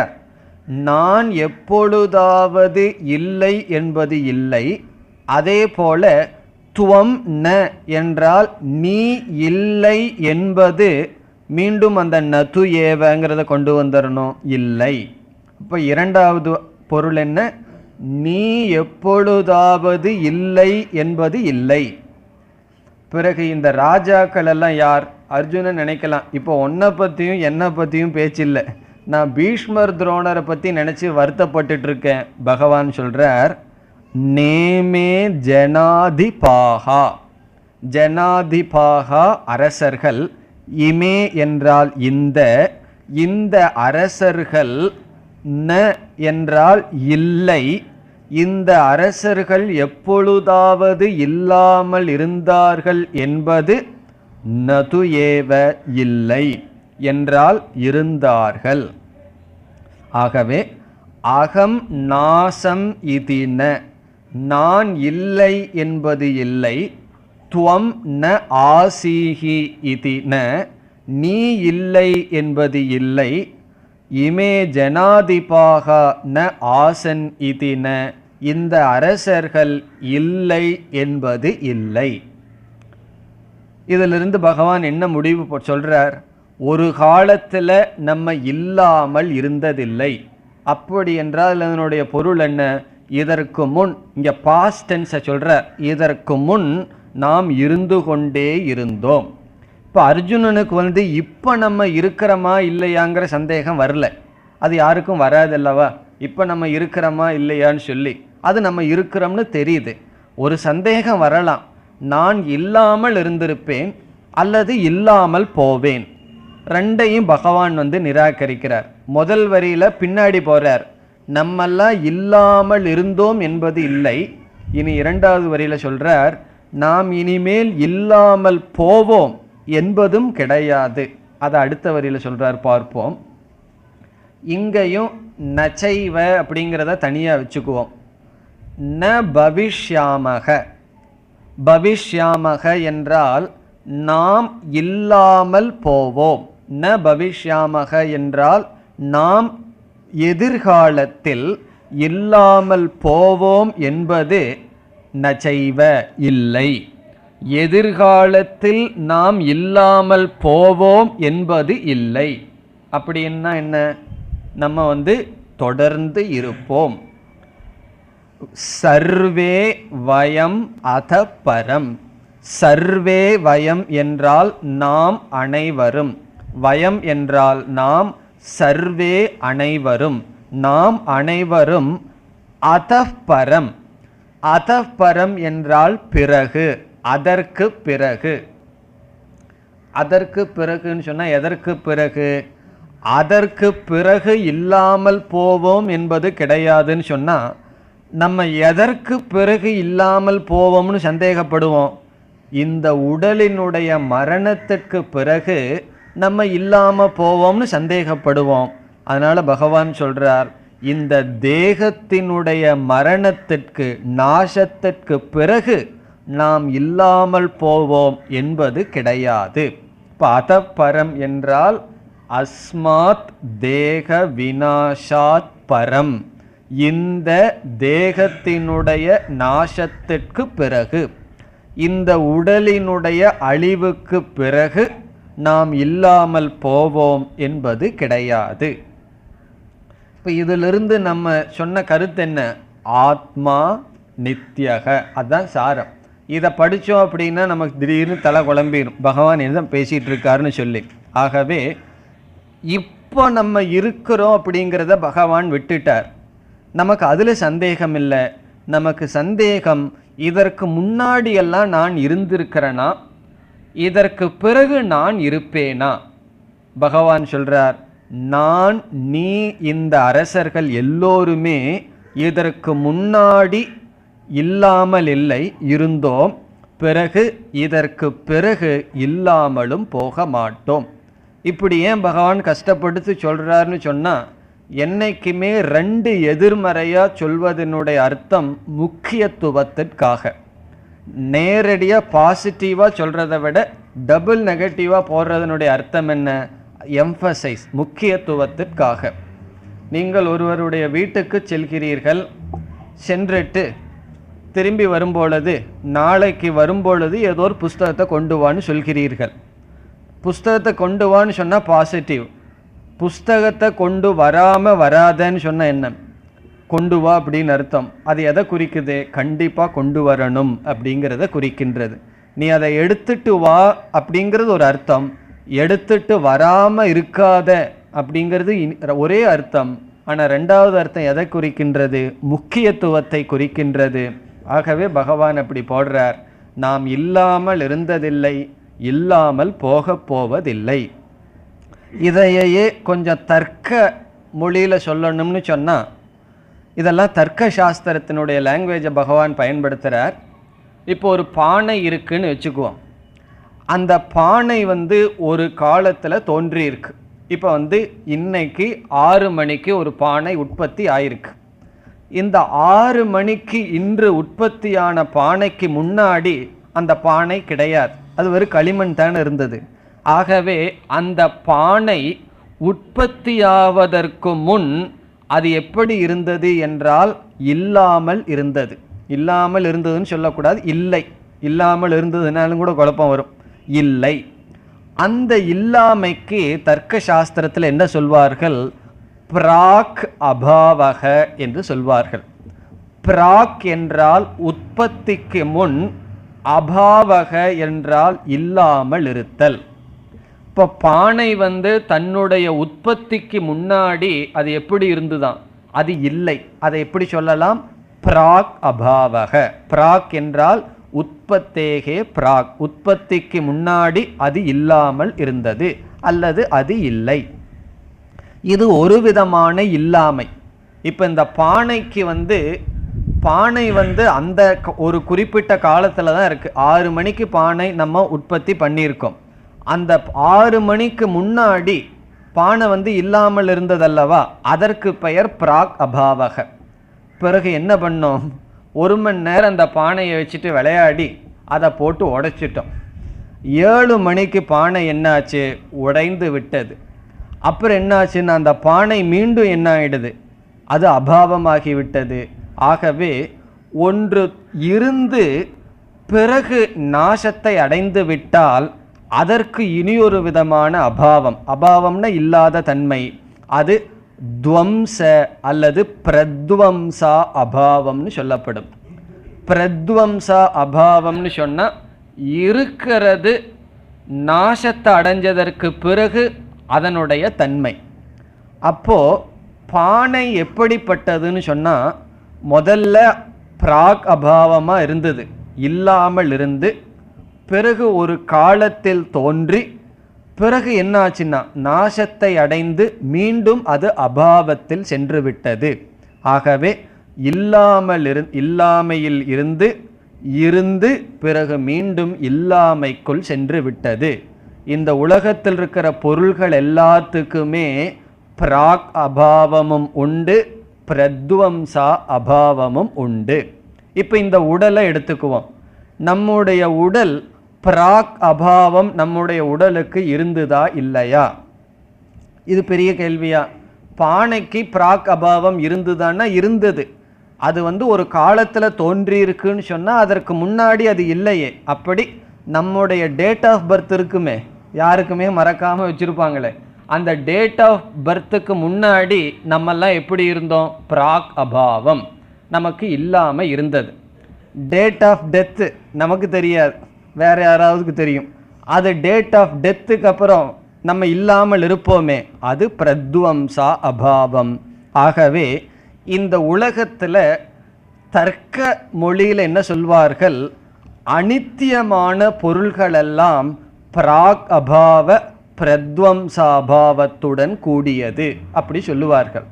Speaker 1: நான் எப்பொழுதாவது இல்லை என்பது இல்லை. அதே போல துவம் ந என்றால் நீ இல்லை என்பது, மீண்டும் அந்த நது ஏவங்கிறத கொண்டு வந்துடணும், இல்லை. இப்போ இரண்டாவது பொருள் என்ன? நீ எப்பொழுதாவது இல்லை என்பது இல்லை. பிறகு இந்த ராஜாக்கள் எல்லாம் யார்? அர்ஜுனன் நினைக்கலாம், இப்போ உன்னை பற்றியும் என்னை பற்றியும் பேச்சில்லை, நான் பீஷ்மர் துரோணரை பற்றி நினச்சி வருத்தப்பட்டுட்டு இருக்கேன். பகவான் சொல்கிறார், நேமே ஜனாதிபாகா. ஜனாதிபாகா அரசர்கள். இமே என்றால் இந்த அரசர்கள். ந என்றால் இல்லை. இந்த அரசர்கள் எப்பொழுதாவது இல்லாமல் இருந்தார்கள் என்பது நது ஏவ இல்லை என்றால் இருந்தார்கள். ஆகவே அகம் நாசம் இதின, நான் இல்லை என்பது இல்லை. துவம் ந ஆசீஹி இதின, நீ இல்லை என்பது இல்லை. இமே ஜனாதிபாக ந ஆசன் இதின, இந்த அரசர்கள் இல்லை என்பது இல்லை. இதிலிருந்து பகவான் என்ன முடிவு சொல்றார்? ஒரு காலத்தில் நம்ம இல்லாமல் இருந்ததில்லை. அப்படி என்றால் அதனுடைய பொருள் என்ன? இதற்கு முன், இங்கே பாஸ்ட் டென்ஸை சொல்றார், இதற்கு முன் நாம் இருந்து கொண்டே இருந்தோம். இப்போ அர்ஜுனனுக்கு இப்போ நம்ம இருக்கிறோமா இல்லையாங்கிற சந்தேகம் வரல. அது யாருக்கும் வராதல்லவா? இப்போ நம்ம இருக்கிறோமா இல்லையான்னு சொல்லி அது நம்ம இருக்கிறோம்னு தெரியுது. ஒரு சந்தேகம் வரலாம், நான் இல்லாமல் இருந்திருப்பேன் அல்லது இல்லாமல் போவேன். ரெண்டையும் பகவான் நிராகரிக்கிறார். முதல் வரியில பின்னாடி போறார், நம்மெல்லாம் இல்லாமல் இருந்தோம் என்பது இல்லை. இனி இரண்டாவது வரியில சொல்றார், நாம் இனிமேல் இல்லாமல் போவோம் என்பதும் கிடையாது. அதை அடுத்த வரியில சொல்றார், பார்ப்போம். இங்கேயும் நச்சைவ அப்படிங்கிறத தனியா வச்சுக்குவோம். ந பவிஷ்யாமக. பவிஷ்யாமக என்றால் நாம் இல்லாமல் போவோம். ந பவிஷ்யாமக என்றால் நாம் எதிர்காலத்தில் இல்லாமல் போவோம் என்பது நச்சைவ இல்லை. எதிர்காலத்தில் நாம் இல்லாமல் போவோம் என்பது இல்லை. அப்படின்னா என்ன? நம்ம தொடர்ந்து இருப்போம். சர்வே வயம் அத பரம். சர்வே வயம் என்றால் நாம் அனைவரும். வயம் என்றால் நாம். சர்வே அனைவரும். நாம் அனைவரும். அத பரம். அத பரம் என்றால் பிறகு, அதற்கு பிறகு. அதற்கு பிறகுன்னு சொன்னால் எதற்கு பிறகு? அதற்கு பிறகு இல்லாமல் போவோம் என்பது கிடையாதுன்னு சொன்னால் நம்ம எதற்கு பிறகு இல்லாமல் போவோம்னு சந்தேகப்படுவோம். இந்த உடலினுடைய மரணத்துக்கு பிறகு நம்ம இல்லாமல் போவோம்னு சந்தேகப்படுவோம். அதனால் பகவான் சொல்கிறார், இந்த தேகத்தினுடைய மரணத்திற்கு, நாசத்திற்கு பிறகு நாம் இல்லாமல் போவோம் என்பது கிடையாது. இப்போ அதப்பரம் என்றால் அஸ்மாத் தேக விநாசாத் பரம், இந்த தேகத்தினுடைய நாசத்திற்கு பிறகு, இந்த உடலினுடைய அழிவுக்கு பிறகு நாம் இல்லாமல் போவோம் என்பது கிடையாது. இப்போ இதிலிருந்து நம்ம சொன்ன கருத்து என்ன? ஆத்மா நித்தியக, அதுதான் சாரம். இதை படித்தோம் அப்படின்னா நமக்கு திடீர்னு தலை குழம்பிடும், பகவான் என்ன பேசிகிட்டு இருக்காருன்னு சொல்லி. ஆகவே இப்போ நம்ம இருக்கிறோம் அப்படிங்கிறத பகவான் விட்டுட்டார். நமக்கு அதில் சந்தேகம் இல்லை. நமக்கு சந்தேகம், இதற்கு முன்னாடியெல்லாம் நான் இருந்திருக்கிறேனா, இதற்கு பிறகு நான் இருப்பேனா? பகவான் சொல்றார், நான், நீ, இந்த அரசர்கள் எல்லோருமே இதற்கு முன்னாடி இல்லாமல் இல்லை, இருந்தோம். பிறகு இதற்கு பிறகு இல்லாமலும் போக மாட்டோம். இப்படி ஏன் பகவான் கஷ்டப்படுத்தி சொல்றாருன்னு சொன்னா, என்னைக்குமே ரெண்டு எதிர்மறையா சொல்வதனுடைய அர்த்தம் முக்கியத்துவத்திற்காக. நேரடியாக பாசிட்டிவாக சொல்கிறத விட டபுள் நெகட்டிவாக போடுறதனுடைய அர்த்தம் என்ன? எம்பசைஸ், முக்கியத்துவத்திற்காக. நீங்கள் ஒருவருடைய வீட்டுக்கு செல்கிறீர்கள், சென்றுட்டு திரும்பி வரும்பொழுது, நாளைக்கு வரும்பொழுது ஏதோ ஒரு புஸ்தகத்தை கொண்டு வான்னு சொல்கிறீர்கள். புஸ்தகத்தை கொண்டு வான்னு சொன்னால் பாசிட்டிவ், புஸ்தகத்தை கொண்டு வராமல் வராதன்னு சொன்னால் என்ன? கொண்டு வா அப்படின்னு அர்த்தம். அது எதை குறிக்குது? கண்டிப்பாக கொண்டு வரணும் அப்படிங்கிறத குறிக்கின்றது. நீ அதை எடுத்துட்டு வா அப்படிங்கிறது ஒரு அர்த்தம், எடுத்துட்டு வராமல் இருக்காத அப்படிங்கிறது ஒரே அர்த்தம். ஆனால் ரெண்டாவது அர்த்தம் எதை குறிக்கின்றது? முக்கியத்துவத்தை குறிக்கின்றது. ஆகவே பகவான் அப்படி போடுறார், நாம் இல்லாமல் இருந்ததில்லை, இல்லாமல் போக போவதில்லை. இதையே கொஞ்சம் தர்க்க மொழியில் சொல்லணும்னு சொன்னால், இதெல்லாம் தர்க்க சாஸ்திரத்தினுடைய லாங்குவேஜை பகவான் பயன்படுத்துகிறார். இப்போ ஒரு பானை இருக்குன்னு வச்சுக்குவோம். அந்த பானை ஒரு காலத்தில் தோன்றியிருக்கு. இப்போ இன்னைக்கு 6 மணிக்கு ஒரு பானை உற்பத்தி ஆயிருக்கு. இந்த 6 மணிக்கு இன்று உற்பத்தியான பானைக்கு முன்னாடி அந்த பானை கிடையாது, அது ஒரு களிமண் தானே இருந்தது. ஆகவே அந்த பானை உற்பத்தியாவதற்கு முன் அது எப்படி இருந்தது என்றால் இல்லாமல் இருந்தது. இல்லாமல் இருந்ததுன்னு சொல்லக்கூடாது, இல்லை. இல்லாமல் இருந்ததுனாலும் கூட குழப்பம் வரும். இல்லை, அந்த இல்லாமைக்கு தர்க்க சாஸ்திரத்தில் என்ன சொல்வார்கள்? பிராக் அபாவக என்று சொல்வார்கள். பிராக் என்றால் உற்பத்திக்கு முன், அபாவக என்றால் இல்லாமல் இருத்தல். இப்போ பானை தன்னுடைய உற்பத்திக்கு முன்னாடி அது எப்படி இருந்துதான்? அது இல்லை. அதை எப்படி சொல்லலாம்? பிராக் அபாவக. பிராக் என்றால் உற்பத்தேகே பிராக், உற்பத்திக்கு முன்னாடி அது இல்லாமல் இருந்தது அல்லது அது இல்லை. இது ஒரு விதமான இல்லாமை. இப்போ இந்த பானைக்கு பானை அந்த ஒரு குறிப்பிட்ட காலத்தில் தான் இருக்குது. 6 மணிக்கு பானை நம்ம உற்பத்தி பண்ணியிருக்கோம். அந்த 6 மணிக்கு முன்னாடி பானை இல்லாமல் இருந்ததல்லவா, அதற்கு பெயர் பிராக் அபாவக. பிறகு என்ன பண்ணோம்? 1 மணி நேரம் அந்த பானையை வச்சுட்டு விளையாடி அதை போட்டு உடைச்சிட்டோம். 7 மணிக்கு பானை என்னாச்சு? உடைந்து விட்டது. அப்புறம் என்னாச்சுன்னா அந்த பானை மீண்டும் என்ன ஆயிடுது? அது அபாவமாகி விட்டது. ஆகவே ஒன்று இருந்து பிறகு நாசத்தை அடைந்து விட்டால் அதற்கு இனியொரு விதமான அபாவம். அபாவம்னா இல்லாத தன்மை. அது துவம்ச அல்லது பிரத்வம்சா அபாவம்னு சொல்லப்படும். பிரத்வம்சா அபாவம்னு சொன்னால் இருக்கிறது நாசத்தை அடைஞ்சதற்கு பிறகு அதனுடைய தன்மை. அப்போது பானை எப்படிப்பட்டதுன்னு சொன்னால், முதல்ல பிராக் அபாவமாக இருந்தது, இல்லாமல் இருந்து பிறகு ஒரு காலத்தில் தோன்றி பிறகு என்னாச்சுன்னா நாசத்தை அடைந்து மீண்டும் அது அபாவத்தில் சென்று விட்டது. ஆகவே இல்லாமையில் இருந்து இருந்து பிறகு மீண்டும் இல்லாமைக்குள் சென்று விட்டது. இந்த உலகத்தில் இருக்கிற பொருள்கள் எல்லாத்துக்குமே பிராக் அபாவமும் உண்டு, பிரத்வம்சா அபாவமும் உண்டு. இப்போ இந்த உடலை எடுத்துக்குவோம். நம்முடைய உடல் பிராக் அபாவம் நம்முடைய உடலுக்கு இருந்ததா இல்லையா? இது பெரிய கேள்வியா? பானைக்கு பிராக் அபாவம் இருந்துதான்னா இருந்தது. அது ஒரு காலத்தில் தோன்றியிருக்குன்னு சொன்னால் அதற்கு முன்னாடி அது இல்லையே. அப்படி நம்முடைய டேட் ஆஃப் பர்த் இருக்குமே, யாருக்குமே மறக்காமல் வச்சுருப்பாங்களே, அந்த டேட் ஆஃப் பர்த்துக்கு முன்னாடி நம்மெல்லாம் எப்படி இருந்தோம்? பிராக் அபாவம் நமக்கு இல்லாமல் இருந்தது. டேட் ஆஃப் டெத்து நமக்கு தெரியாது, வேறு யாராவதுக்கு தெரியும். அது டேட் ஆஃப் டெத்துக்கு அப்புறம் நம்ம இல்லாமல் இருப்போமே, அது பிரத்வம்சா அபாவம். ஆகவே இந்த உலகத்தில் தர்க்க மொழியில் என்ன சொல்வார்கள்? அனித்தியமான பொருள்களெல்லாம் பிராக் அபாவ பிரத்வம்சாபாவத்துடன் கூடியது அப்படி சொல்லுவார்கள்.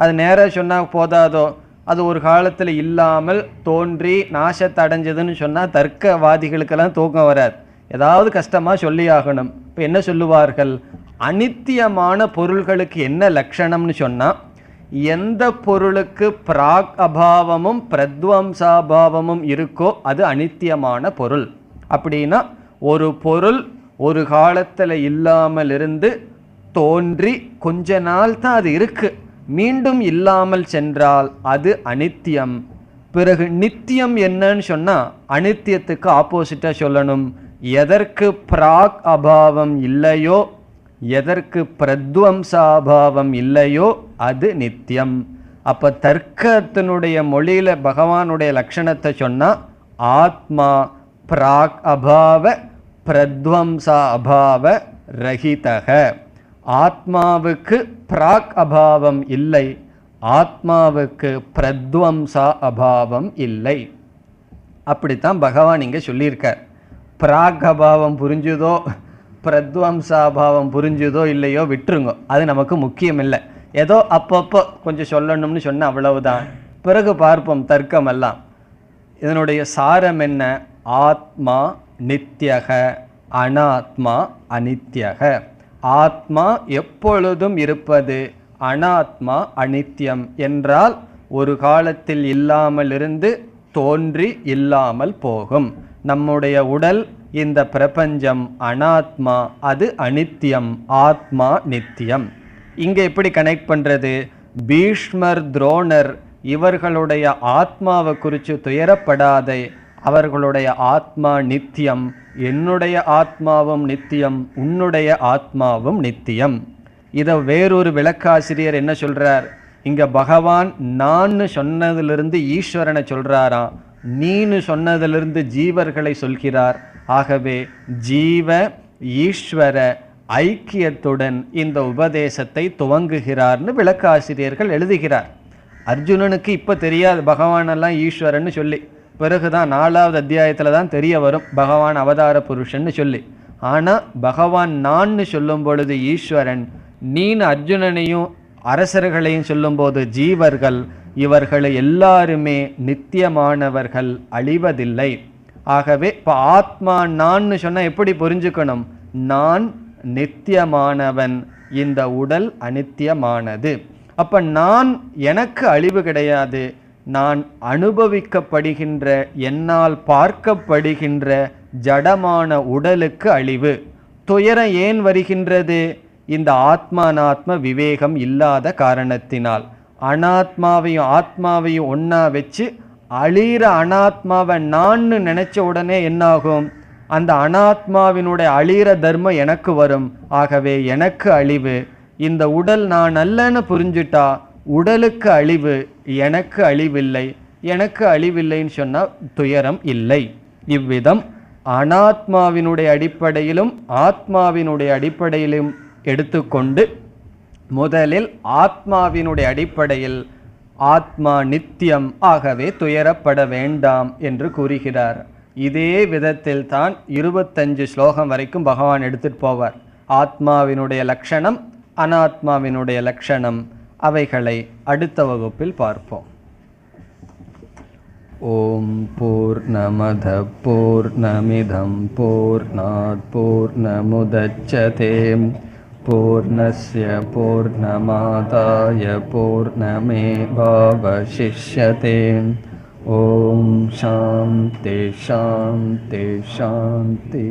Speaker 1: அது நேராக சொன்னால் போதாதோ, அது ஒரு காலத்தில் இல்லாமல் தோன்றி நாசத்தை அடைஞ்சதுன்னு சொன்னால் தர்க்கவாதிகளுக்கெல்லாம் தூக்கம் வராது, ஏதாவது கஷ்டமாக சொல்லி ஆகணும். இப்போ என்ன சொல்லுவார்கள்? அனித்தியமான பொருள்களுக்கு என்ன லட்சணம்னு சொன்னால், எந்த பொருளுக்கு பிராக் அபாவமும் பிரத்வம்சாபாவமும் இருக்கோ அது அனித்தியமான பொருள். அப்படின்னா ஒரு பொருள் ஒரு காலத்தில் இல்லாமல் இருந்து தோன்றி கொஞ்ச நாள் தான் அது இருக்கு, மீண்டும் இல்லாமல் சென்றால் அது அனித்தியம். பிறகு நித்தியம் என்னன்னு சொன்னால் அனித்தியத்துக்கு ஆப்போசிட்டாக சொல்லணும். எதற்கு பிராக் அபாவம் இல்லையோ, எதற்கு பிரத்வம்சாபாவம் இல்லையோ அது நித்தியம். அப்போ தர்க்கத்தினுடைய மொழியில் பகவானுடைய லட்சணத்தை சொன்னால் ஆத்மா பிராக் அபாவ பிரத்வம்சா அபாவ ரஹிதக. ஆத்மாவுக்கு பிராக் அபாவம் இல்லை, ஆத்மாவுக்கு பிரத்வம்சா அபாவம் இல்லை. அப்படித்தான் பகவான் இங்கே சொல்லியிருக்கார். பிராக் அபாவம் புரிஞ்சுதோ பிரத்வம்சாபாவம் புரிஞ்சுதோ இல்லையோ விட்டுருங்க, அது நமக்கு முக்கியம் இல்லை. ஏதோ அப்பப்போ கொஞ்சம் சொல்லணும்னு சொன்ன அவ்வளவுதான். பிறகு பார்ப்போம் தர்க்கமெல்லாம். இதனுடைய சாரம் என்ன? ஆத்மா நித்யக, அனாத்மா அனித்யக. ஆத்மா எப்பொழுதும் இருப்பது, அனாத்மா அனித்யம். என்றால் ஒரு காலத்தில் இல்லாமல் இருந்து தோன்றி இல்லாமல் போகும். நம்முடைய உடல், இந்த பிரபஞ்சம் அனாத்மா, அது அனித்யம், ஆத்மா நித்தியம். இங்கே எப்படி கனெக்ட் பண்ணுறது? பீஷ்மர், துரோணர் இவர்களுடைய ஆத்மாவை குறித்து துயரப்படாதே, அவர்களுடைய ஆத்மா நித்தியம். என்னுடைய ஆத்மாவும் நித்தியம், உன்னுடைய ஆத்மாவும் நித்தியம். இதை வேறொரு விளக்காசிரியர் என்ன சொல்றார்? இங்க பகவான் நான் சொன்னதிலிருந்து ஈஸ்வரனை சொல்றாராம், நீனு சொன்னதிலிருந்து ஜீவர்களை சொல்கிறார். ஆகவே ஜீவ ஈஸ்வர ஐக்கியத்துடன் இந்த உபதேசத்தை துவங்குகிறார்னு விளக்காசிரியர்கள் எழுதுகிறார். அர்ஜுனனுக்கு இப்போ தெரியாது பகவானெல்லாம் ஈஸ்வரன்னு சொல்லி, பிறகுதான் 4வது அத்தியாயத்தில் தான் தெரிய வரும் பகவான் அவதார புருஷன்னு சொல்லி. ஆனால் பகவான் நான் சொல்லும் பொழுது ஈஸ்வரன், நீனு அர்ஜுனனையும் அரசர்களையும் சொல்லும்போது ஜீவர்கள், இவர்கள் எல்லாருமே நித்தியமானவர்கள், அழிவதில்லை. ஆகவே இப்போ ஆத்மா நான் சொன்னால் எப்படி புரிஞ்சுக்கணும்? நான் நித்தியமானவன், இந்த உடல் அனித்தியமானது. அப்போ நான், எனக்கு அழிவு கிடையாது, நான் அனுபவிக்கப்படுகின்ற, என்னால் பார்க்கப்படுகின்ற ஜடமான உடலுக்கு அழிவு. துயரம் ஏன் வருகின்றது? இந்த ஆத்மானாத்ம விவேகம் இல்லாத காரணத்தினால். அனாத்மாவையும் ஆத்மாவையும் ஒன்றா வச்சு அழிகிற அனாத்மாவை நான் நினைச்ச உடனே என்னாகும்? அந்த அனாத்மாவினுடைய அழிகிற தர்மம் எனக்கு வரும். ஆகவே எனக்கு அழிவு. இந்த உடல் நான் அல்லன்னு புரிஞ்சுட்டா உடலுக்கு அழிவு, எனக்கு அழிவில்லை. எனக்கு அழிவில்லைன்னு சொன்னால் துயரம் இல்லை. இவ்விதம் அனாத்மாவினுடைய அடிப்படையிலும் ஆத்மாவினுடைய அடிப்படையிலும் எடுத்துக்கொண்டு, முதலில் ஆத்மாவினுடைய அடிப்படையில் ஆத்மா நித்தியம், ஆகவே துயரப்பட வேண்டாம் என்று கூறுகிறார். இதே விதத்தில் தான் 25 ஸ்லோகம் வரைக்கும் பகவான் எடுத்துட்டு போவார். ஆத்மாவினுடைய லட்சணம், அனாத்மாவினுடைய லட்சணம், அவைகளை அடுத்த வகுப்பில் பார்ப்போம். ஓம் பூர்ணமத பூர்ணமிதம் பூர்ணாத் பூர்ணமுதச்யதே பூர்ணஸ்ய பூர்ணமாதாய பூர்ணமேவாவசிஷ்யதே. ஓம் சாந்தி ஷாந்தி ஷாந்தி.